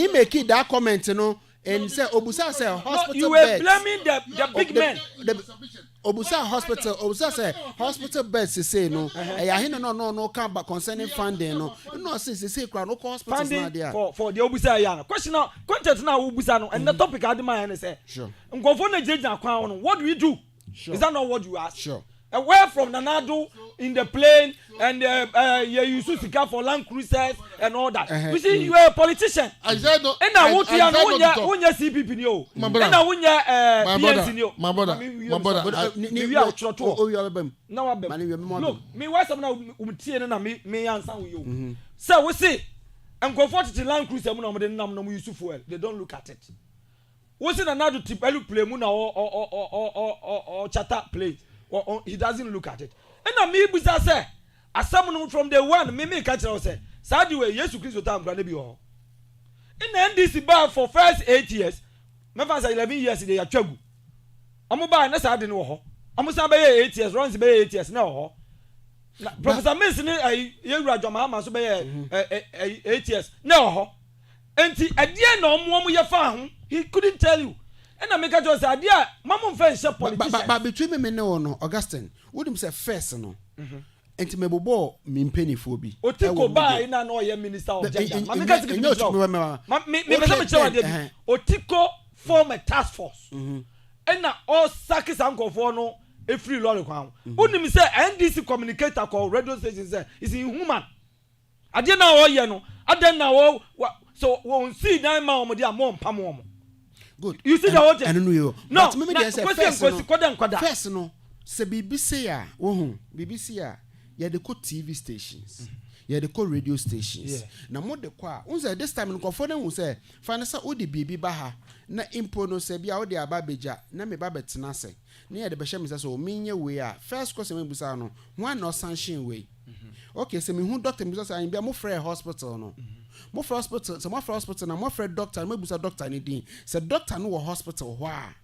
make that comment no and say obusa say hospital you were blaming the big men. Obusa hospital say hospital beds say no eh no come back concerning funding no say crowd no hospitals na there for the obusa ya no question now content na obusa no and the topic adima say sure ngofo na jeja kwan no what do we do? Sure. Is that not what you ask? Sure. Away from Nanado in the plane and you use to for Land Cruisers and all that. You see, you are a politician. And now what you are CPP ni o. And now when you PNC ni o. My brother. Look, me why some now umtie na me answer with you. So we see, and go for the Land Cruiser mu na mo nam no use fuel. They don't look at it. We see Nanado tipelu play mu na or chata play. He doesn't look at it. And now me busa say, as someone from the one, me catch us say, Sadi way, yes, you Christ time gonna be all. In the NDC bar for first 8 years, me fancy 11 years they are chagu. Amu ba na sa de no ho. Amu sa be 8 years, runs be 8 years na ho. Professor Mason ye wura Joma ma so be 8 years na ho. Enti adie na omo ye fa ho, he couldn't tell you. And I make a just idea, Mamma French politician. But between me no, Augustine, wouldn't say first no. And to me, Bobo, mean penny for be. Otiko by na no ye minister of gender. Otiko form a task force. And now all Sakis uncle for no a free lorry crown. Wouldn't me say NDC communicator called radio station say is inhuman. I didn't know all you know. I didn't know so won't see 9 months with mom pamom. Good. You see the whole thing? I don't know. No, but maybe there's a first no. Say BBC BBC ya, you the TV stations. Yeah, they call radio stations. Na mo de kwa. Unse this time nkofo na hu say fa say odi bibi ba ha na impo no say bia odi aba beja na me ba betena se. Na ye de be hye me say so minye we a first question me busa no one no sanction we. Okay, so me hu doctor me say bia mo frɛ hospital no. Mo frɛ hospital, so mo frɛ hospital na mo frɛ doctor, me busa doctor ni din. Say doctor no wo hospital ho a.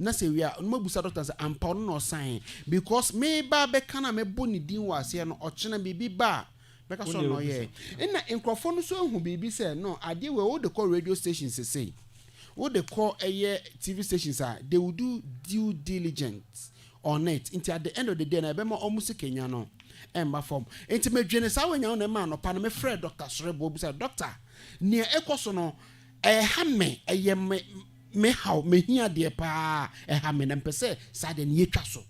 Na say we are no busa doctor say ampa no sign because me ba be kana me boni din wa se no ochena bibi ba. Because so no yeah. Na enkrofo no so hu bibi say no ade we wo de call radio stations say. Wo de call TV stations they will do due diligence on it until at the end of the day na be mo almost Kenya no emba form. Enti me dwene sa wanya no ma no pa no me frɛ doctor Srebo bi say doctor ne ekoso no ha me me how me hia de pa ha me na mpese sa de ne yetwa so.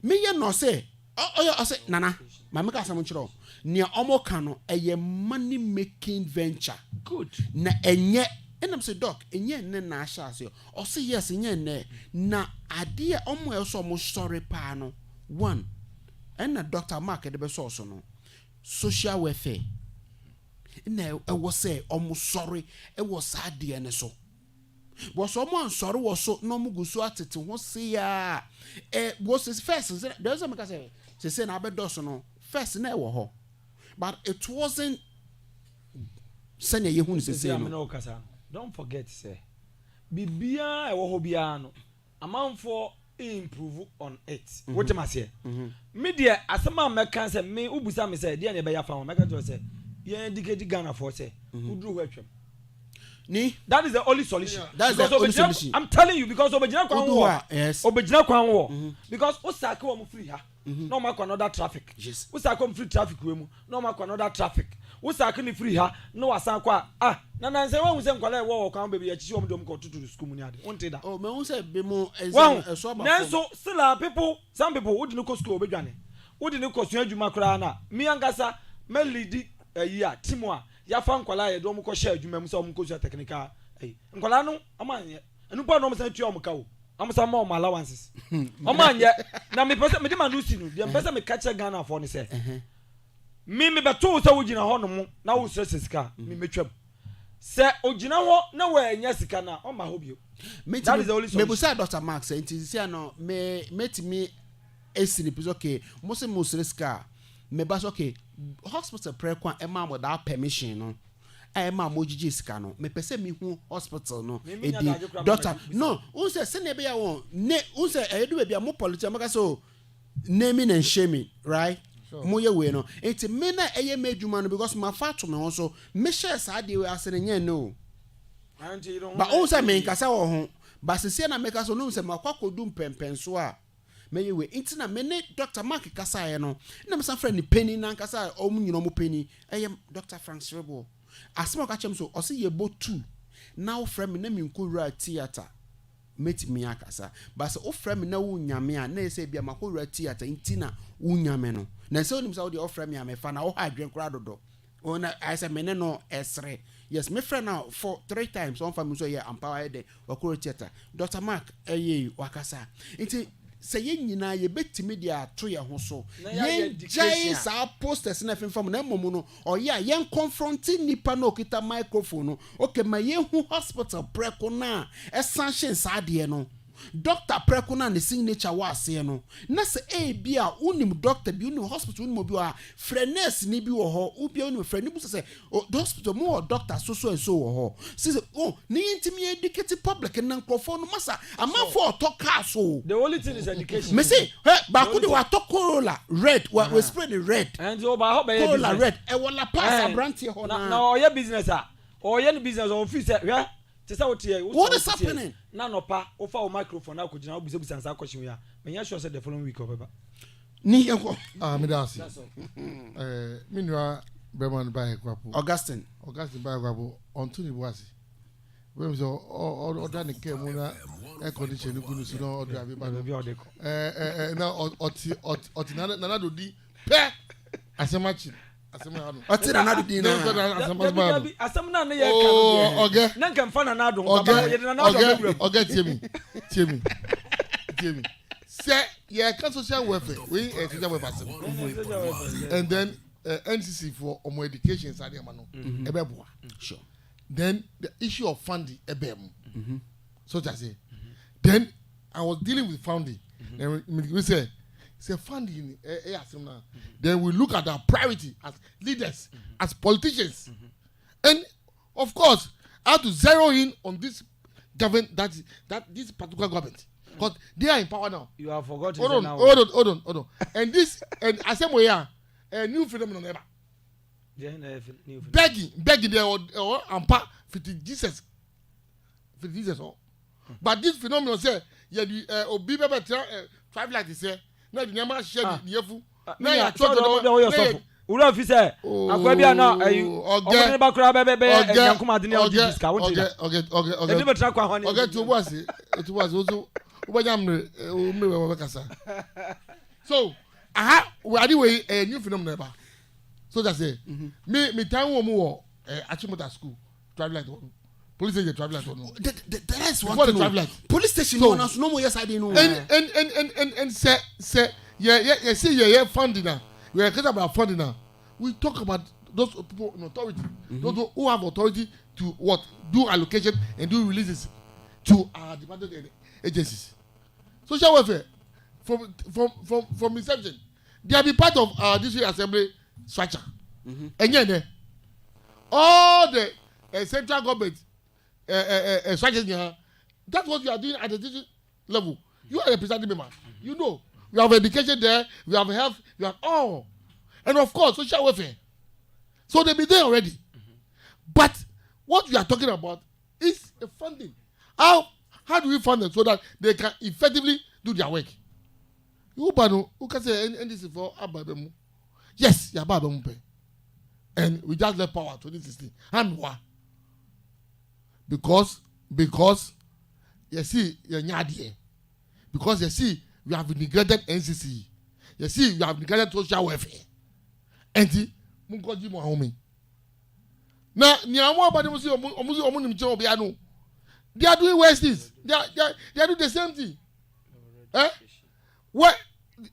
Me ye no say oh say nana ma me ka sam nchiro ne omo ka no money making venture good na enye enam say doc enye ne na asha say o say yes enye ne na ade omo eso mo story pa no one and na Dr. Mark de be so no social welfare na e was say omo sorry e was ade ne so but someone sorry was so no mu gusu atete ho say ya was first there's some ka say na be do no first na e wo ho but it wasn't sanya ye hu ni say no. Don't forget say bibia e wo ho bia no amanfo improve on it. What am I say? Media asema meka say me ubusa me say dia na be ya fa meka to say ye indicate Ghana for say udru hwetwem. Ni that is the only solution. That's the only solution. I'm telling you because obejina kwan wo. Yes. Obejina kwan wo. Because usake wo mu free ha. No ma another traffic. Yes. Usake wo free traffic we mu. No ma another traffic. Usake ni free ha. No asan kwa na nanse wo se nkwala wo kan baby ya chichi wo dom ko tutu school mu ni ade. Wonte da. Oh me won say be mu eso ma. Nanso still people some people wo di no ko school obedwane. Wo di no ko so adwuma kra na. Mi angasa me lead ya timu a ya fa nkwala ye dom ko share adwuma mu so mo ko so technical nkwala no amanye enu pa no mo san tuo mo ka wo amsa ma o allowances amanye na me pese me di manusi no de pese me catch Ghana for ne say me beto so wugina ho no mo na wo stress sika me metwam se ogina ho na wo anya sika na o ma ho bio that is the only solution. Me busa Dr. Mark say nti no me metimi esini pese okay mo se mo stress sika me ba so okay hospital prayer kwa ema mo that permission no ema mo jiji sika no me pese me hu hospital no edi doctor no un se ne be ya won ne un se edu be bia mo politics maka so naming and shaming right mo ye we no enti me na eye medwuma no because ma fa to me ho so me share sa de we asere nya no ba un se me nkasa wo ho ba se na meka so no se makwakodu mpempenso a me we enti na me ne Dr. Mark kasa ye no na me san friend ni penny na kasa o mu nyino mo penny Dr. Frank Srebo asema ka chem so o se ye bo 2 now friend me na me nkowura theater meti me akasa ba se o friend me na wo nyame a na se bia makowura theater enti na wo nyame no na se onim sa wo de o friend me a me fa na wo ha adwen kra dodo ona I say me ne no esre yes me friend now for 3 times on family so ye empower de wakowura theater Dr. Mark wakasa enti say ye nyina ye betimi dia to ye ho so ye jai sa posters na fem na momu no o ye yen confronting nipa no kita microphone no okay ma ye hu hospital preko na expansion sa de no doctor preko na ne signature wa ase no na se bia unim doctor bi unim hospital unim bi wa frenes ni bi wo ho ubi unim freni bu se the hospital mo doctor so and so wo ho say ni intimi educate public na nkofo no masa amafo otoka so the only thing is education me say ba ku de wa to Corolla red we spray the red and so ba hope be Corolla red e wala pass abrantie ho na o ye business o ye business office what is happening na no pa o fa o microphone na ko gina obusa nsa question ya me nya sure say the following week obeba ni enko me dasi me nwa Breman by kwapo Augustine by kwapo onto ni boasi we so o da ne ke mu na air condition ku nu so no o drive ba na oti na do di pe asemachi Otira na di na asem na ne ye ka no na nka mfa na do baba ye na do oga tiemi say ye can social welfare we social welfare and then NCC for education side no ebeboa. Sure. Then the issue of funding ebem. So just say. Then I was dealing with funding. Then we say funding then we look at our priority as leaders, as politicians. And of course, I have to zero in on this government that this particular government. Because they are in power now. You have forgotten. Hold on. And this, and I said, we are a new phenomenon ever. Begging, they are ampa for Jesus. But this phenomenon say, yeah, the Obi Baba tribe like this, now the number share the Yefu. Now you are talking Ura fi say akwa bia na ayu omo ba kura bebe yankuma de ne odi diska wonti na okay edi betra kwa hwane okay to was also ubanyam we kasa so we are the way a new phenomenon eba so that say me time wo mu wo Achimota school drive light one police station drive light one the rest one police station no more yes I didn't know and say yeah see yeah funding now. We are talking about funding now. We talk about those people in authority, those who have authority to what do allocation and do releases to our department agencies. Social welfare from inception, they have been part of our district assembly structure. And yet, all the central government structures, that's what you are doing at the district level. You are a presiding member. You know. We have education there, we have health, we have all. And of course, social welfare. So they be there already. But what we are talking about is a funding. How do we fund them so that they can effectively do their work? You can say NDC for Ababemu. Yes, Ababemu pay. And we just left power 2016. And why? Because you see, you're not here. Because you see, we have neglected NCC. You see, we have neglected social welfare. And the Mungoji Mohome. Now, they are doing worse things. They are doing the same thing. What?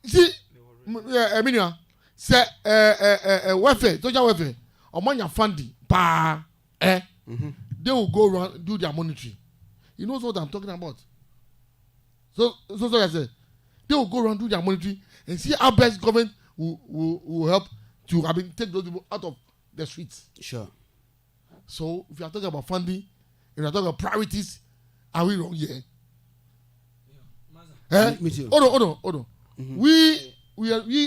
See, Emilia, say, welfare, social welfare, among your funding, they will go around do their monitoring. You know what I'm talking about? So I said, they will go around do their monitoring and see how best government will help to take those people out of the streets. Sure. So if you are talking about funding, if you are talking about priorities, are we wrong here? Me too. Hold on. We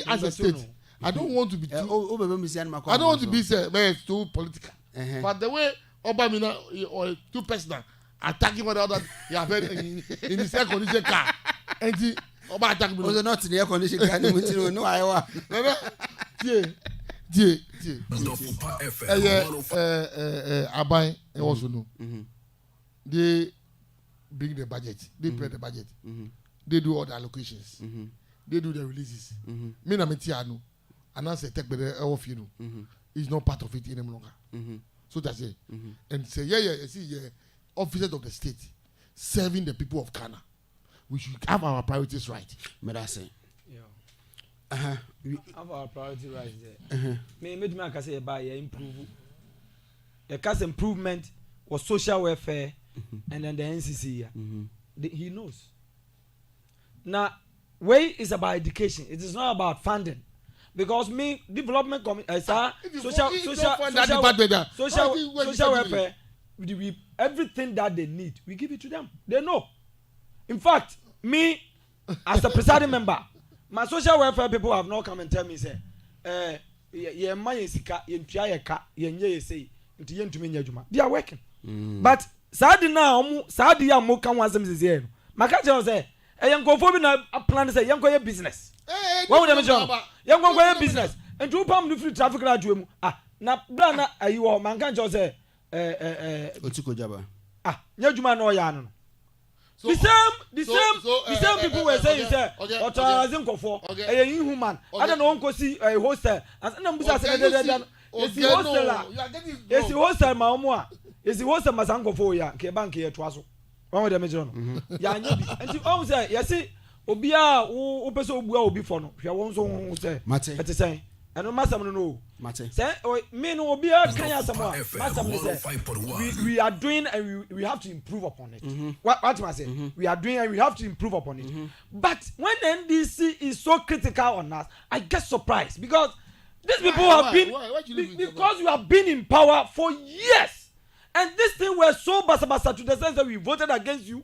as a state, I don't want to be too. I don't want to be too political. But the way Obama or too personal attacking one another, you have heard in the air conditioned car, and the Obama attacking me. Was not in the air conditioned car? No, I want. Dofopa FM. Abai also know. They bring the budget. They prepare the budget. They do all the allocations. They do the releases. Me na metiano. And I say take the off you know. It's not part of it any longer. So that's it. And say you see officers of the state serving the people of Ghana. We should have our priorities right. May I say? We have our priority right there. Me can say about improve. The cast improvement was social welfare and then the NCC. He knows. Now, way is about education. It is not about funding. Because me development social welfare, everything that they need, we give it to them. They know. In fact, me as a presiding member, my social welfare people have not come and tell me say, they are working. But sadly now, sadly I'm more can was say, my country say, a young go for a plan to say young go business. What would young go business and 2 pound free traffic radio. Na brana ayu man can just say Otiko Jaba. Yajuma no yan. The same people were saying say Otarazin go for a inhuman. I don't know see a hostel as Nambusa said yes hostel ma omo is the hostel masango for ya ke bank here twaso. One with them John. Ya nyebi. And you almost say yes see obia wo peso obua obi for no. Hwe won so say. Mate. Ete say And Masam no. Mate. Say, me no be a Kenya Samoa. Masam we are doing and we have to improve upon it. What I say? We are doing and we have to improve upon it. But when NDC is so critical on us, I get surprised because these people have been because you have been in power for years, and this thing was so basa to the sense that we voted against you.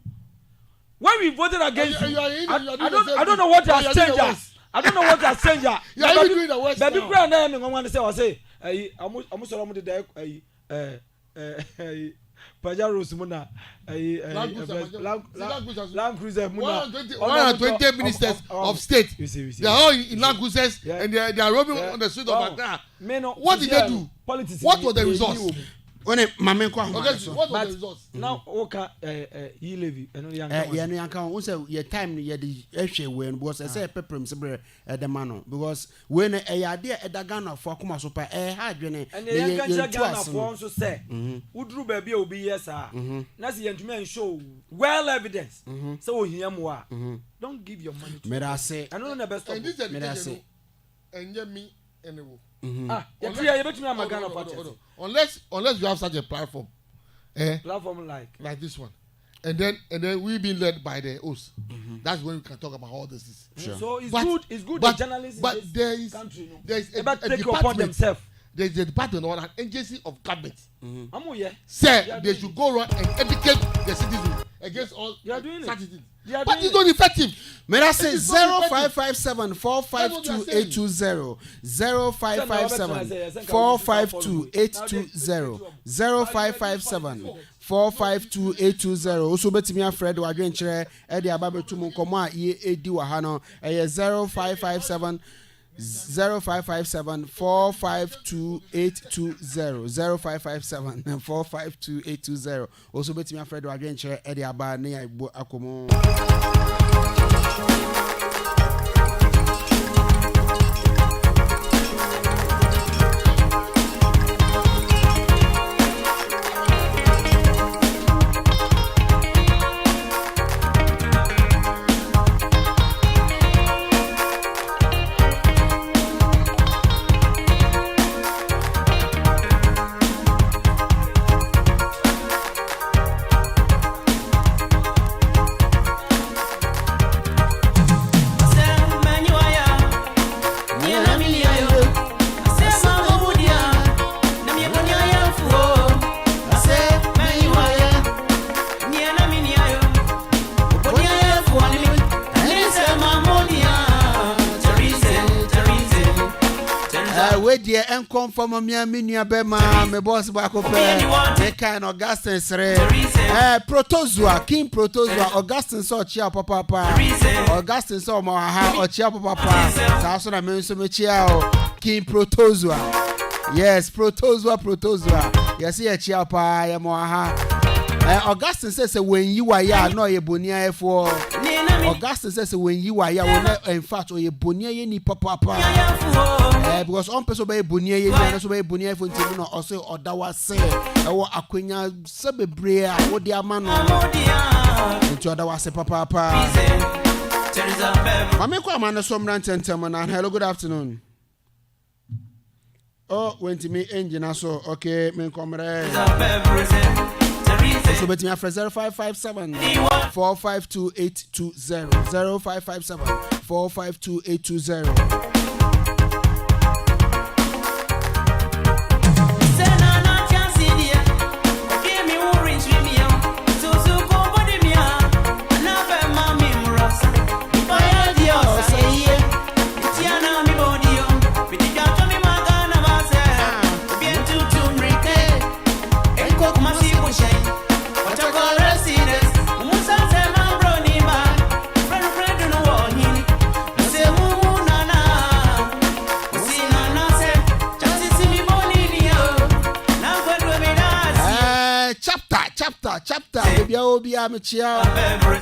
When we voted against you, I don't know what has changed. I don't know what has changed. You are even doing the worst. Baby, grand name, I want to say, almost almost the Pajaro Simona, Land Cruiser, 120 ministers of state. They are all in Land Cruisers and they are roaming on the street of Accra. What did they do? What was the results? When Mamma what was the results? Now, he levy, and you can say your time, you had the when was I say pepperum sabre at the manor because when a idea at the gun for Kuma Super air had and the Ghana for also say, who drew baby will be yes, sir. Nazi gentlemen show well evidence. So here more. Don't give your money to me. I say, I don't know the best of this. And me anyway. Unless you have such a platform, platform like this one, and then we being led by the host. That's when we can talk about all this. Sure. So it's good that journalists in this country a take upon themselves. There's a department or an agency of government. Say they should go around and educate the citizens against all citizens. But it's not effective. May I say 0557 452 820 0557 452 820 0557 452 820 also betimi afred wa dwenkyere e de ababetu mu nkomo a ye edi wa ha no 0557 0557 452 820 0557 452 820 also betimi afred wa dwenkyere e de aba ne ya igbo akomo. From me nua bema me boss back up e kind Augustine sre protozoa king protozoa Augustine so chia papa Augustine so ma ha o chia papa sa so na me so me chia o king protozoa yes protozoa yes e chia pa ya mo ha Augustine says when you are ya no ye bonia e for Augustine says when you are ya in fact o ye bonia ye ni papa because on person be bonia ye na so be bonia for nti no o say oda wa say e wo akwanya se bebre a wo de ama no nti oda wa say papa mama ko amana so mran tentem na hello good afternoon oh went me engine so okay me komre so bet me after 0557 452 820 0557 452 820 chapter baby obi amechia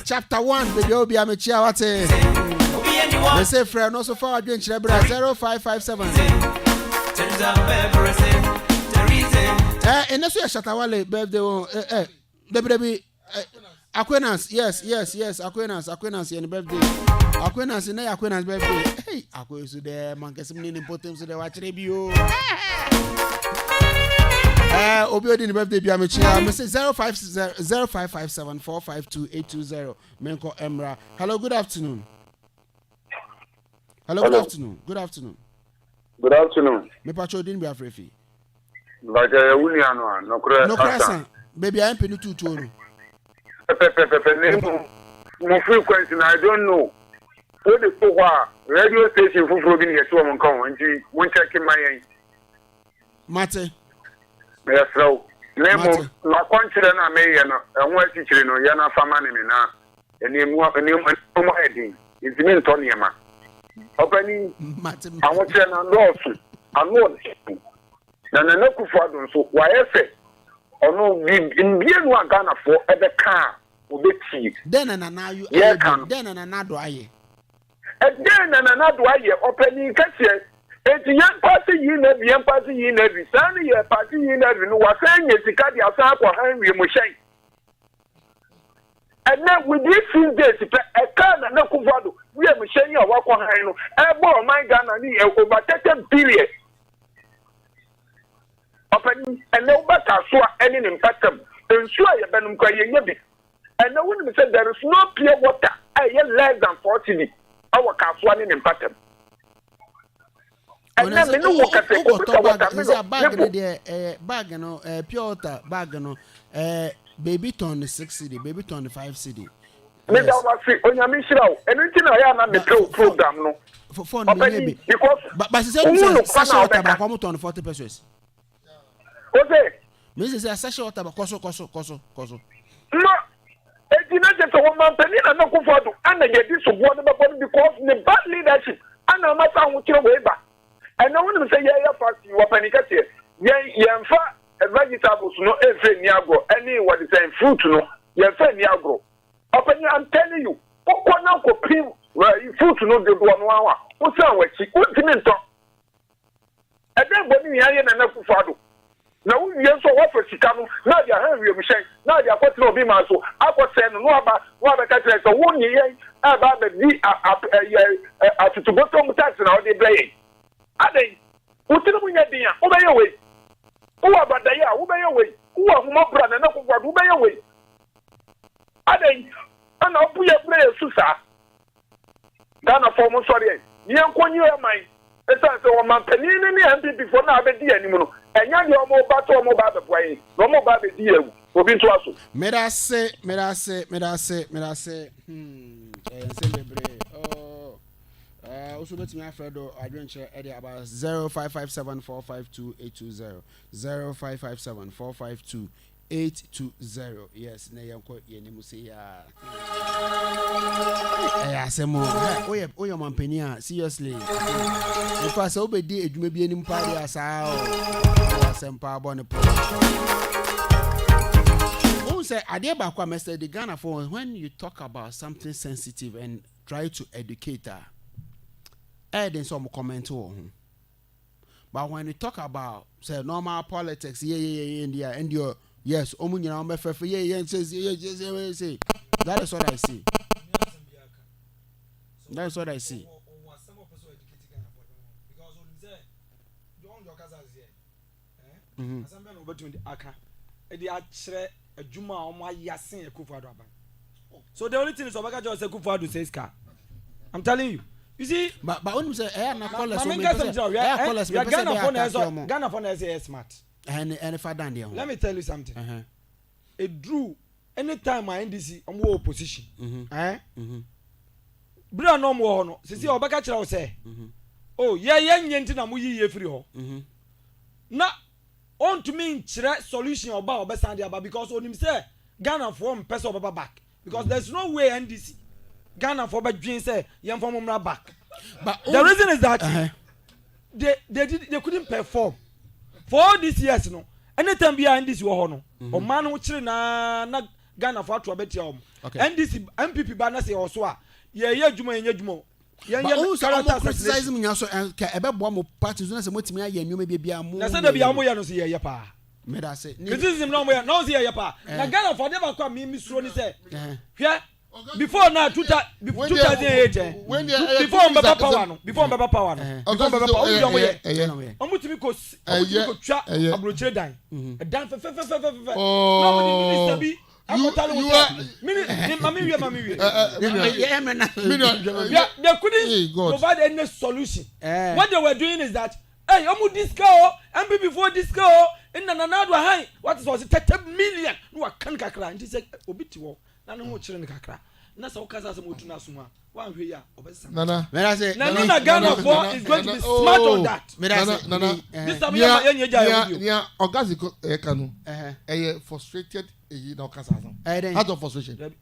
chapter 1 baby obi amechia what they say friend also for adwenkyere bra 0557 eneso ya shatawale birthday debi Acquaintance, yes, acquaintance, your birthday. Acquaintance, acquaintance birthday. Hey, acquaintance there, man, get some important to the watch review. Obi in birthday, be a message 0557452820. Menko Emra. Hello, good afternoon. Good afternoon. Me pacho din be afrefi. Like William, no crasan. Baby, I am penny to no frequency, I don't know. What the radio station for Robin yet to come and won't check in my Mate. Yes, so. Nemo, no country and I may and one teacher no Yana Famani now. And you want a new heading. It's mean Tonyama. Opening, I want to know. I'm not. Then I know for so why I say. Or no, in being one Ghana for the car will be cheap. Then and you then and another eye. And then and another eye opening catches. It's young party in every young party in every Sunday, a party in every no was saying it's a cat yourself or Henry Moshe. And then with this few days, a car and no Kuvado, we are Moshe or walk on Hino, a boy my Ghana over 10 billion. And no better so any impact them. Ensure you benum crying. And no one said there is no pure water. I less than 40. Our castle in impact them. And then we know what bag no pure water bag no baby ton 6 cedi, baby ton 5 cedi. Me da wa fi onyamishira o. Anything I am na me program no. For maybe because but say sachet water ba come ton 40 pesos. Okay. Mrs. Sasha water koso. No. It's not just a woman penny and no comfort and get this one because the bad leadership and no matter what you way back. And no one say yeah fast you are panic here. Yeah, vegetables no every niago any what is saying fruit no yeah niago. I'm telling you, what now ko pim fruit no the one hour. What's that what didn't talk? And then when you hear na kufado. Now we also offer Chicago. Now they are Henry Michel. Now they are going to be my so. I was saying no about catching so 1 year about the to bottom tax now they play. Are they? What's the money there? Who by your way? Who about the year? Who by your way? Who are more brother? No, who by your way? Are they? And I'll put your player Susa. Ghana for more sorry. Young one you are mine. It's also man penny and before now be anymore. And you're more battle more bad way. No more bad idea. We'll be to us. Medase. Also, let me Alfredo adventure area about 0557452820. 0557452820. Yes, na yanko yenimu say ya. Asemo. Oya mampenia seriously. If I say obedi edwuma bi enim party asa o. Asempa abone pro. Who say ade ba kwa Mr. the Ghana for when you talk about something sensitive and try to educate her. Then some comment on. But when you talk about say normal politics, yeah, and your yes, omunyina omefe yeah, says say. That is what I see. That's what I see. So the only thing is Obaka just say Kufuadu says car. I'm telling you. You see, but only say na call us. Ghana phone is smart. And if I done there. Let me tell you something. It drew anytime I NDC on opposition. Bra no more no. See Obaka chira say. Oh, yeah nyenti na mu yiye free ho. Na on to me chira solution oba obesande aba because onim say Ghana for person oba back because there's no way NDC Ghana for bedwin say yem for mumra back. But the reason is that they couldn't perform for all these years no. Anytime behind this wo ho no. Oman wo chire na Ghana for to abetia NDC MPP ba na say also a ye adwuma ye adwuma. But also criticize me so ebe bo mo parties na say motimi aye nwoma bia mu. Na say da bia mo ya no say ye pa. Me da say. Criticism no more. No see here pa. Na Ghana for never come me suro ni say. Hwɛ. Before now 2008 before Mbaba power no before Mbaba power no before Mbaba power omutimi ko twa abrochire dan dan fe no minister bi amotalo mami we they couldn't provide any solution. What they were doing is that hey omu disco and before disco in nanado high what is was 30 million no kan kakra and say obiti wo na no chire ne kakra na so kasa se motu na suma wan hwe ya obesa nana na Ghana for is going to be smart on that nana this time ya ogazi kanu frustrated na okasa out of frustration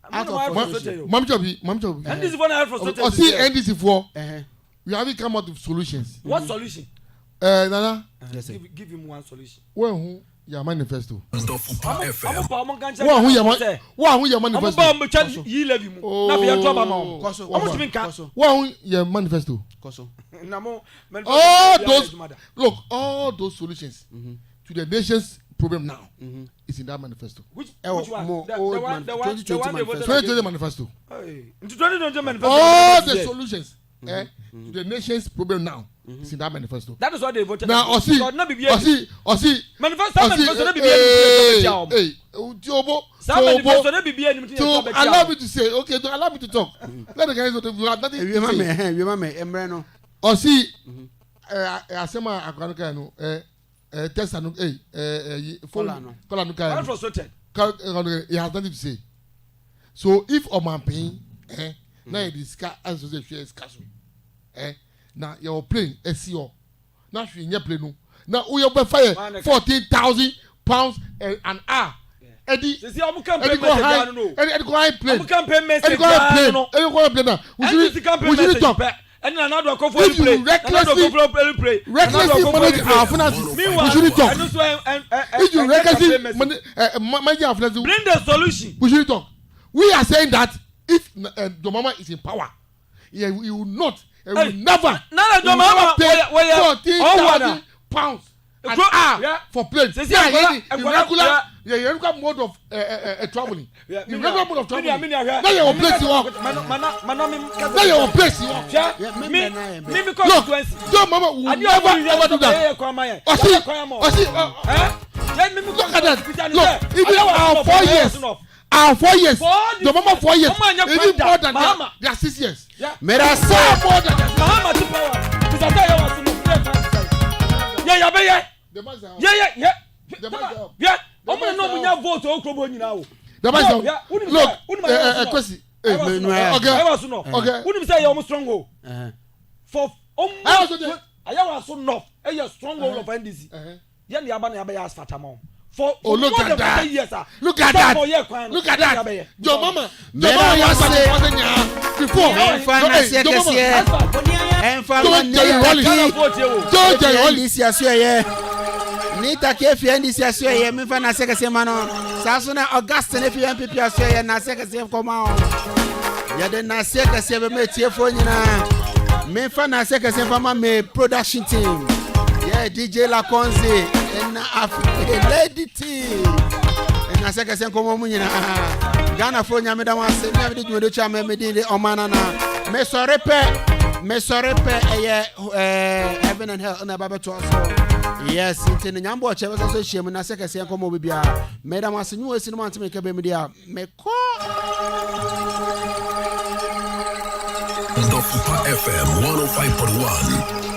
mamchobi and this one are frustrated o see NDC for we have come out with solutions. What solution? Nana give him one solution. When your manifesto. Dofopa FM. Who your manifesto? Who your manifesto? All those solutions to the nation's problem now is in that manifesto. Which one? The 2020 manifesto. 2020 manifesto. All the solutions to the nation's problem now is in that manifesto. That is what they voted. Now, manifesto to allow me to say, okay, to allow me to talk. Let the guys know you have nothing to say. Asema akwanuka no test anu phone call anu kai. He has nothing to say. So if Oman paying now you discuss as you say scarce now your plane SCO now you in your plane no now we have fire 14,000 pounds an hour Eddie see I'm campaign message no Eddie go high plane I'm campaign message Eddie go plane now we should talk and another go for play recklessly manage our finances we should talk if you recklessly manage our finances bring the solution we should talk we are saying that if the mama is in power, he will not, he will never pay 14,000 pounds an hour for planes. Regular mode of traveling. Regular mode of traveling. Now you will place you up. Now you will place you up. Look, your mama will never do that. Look at that. Look, even our 4 years. Our 4 years. The mama 4 years. Even more than their 6 years. May I say more than For look at that. Look at that. Look at that. Your mama before. Nita kefi NDC asye me fa na sekese ma no saso na August na fi MPP asye na sekese koma o ya de na sekese be metie fo nyina me fa na sekese fa ma me production team yeah DJ Lakonzi na Africa lady team na sekese koma mu nyina Ghana fo nya me da wan se me de dwudo cha me de Oman na me sorry pe heaven and hell na baba to us. Yes, it's in the Yambo Chevas Association, and I say, I say, come over here. Madam, I see you as you want to make a baby. Me call Dofopa FM 105.1.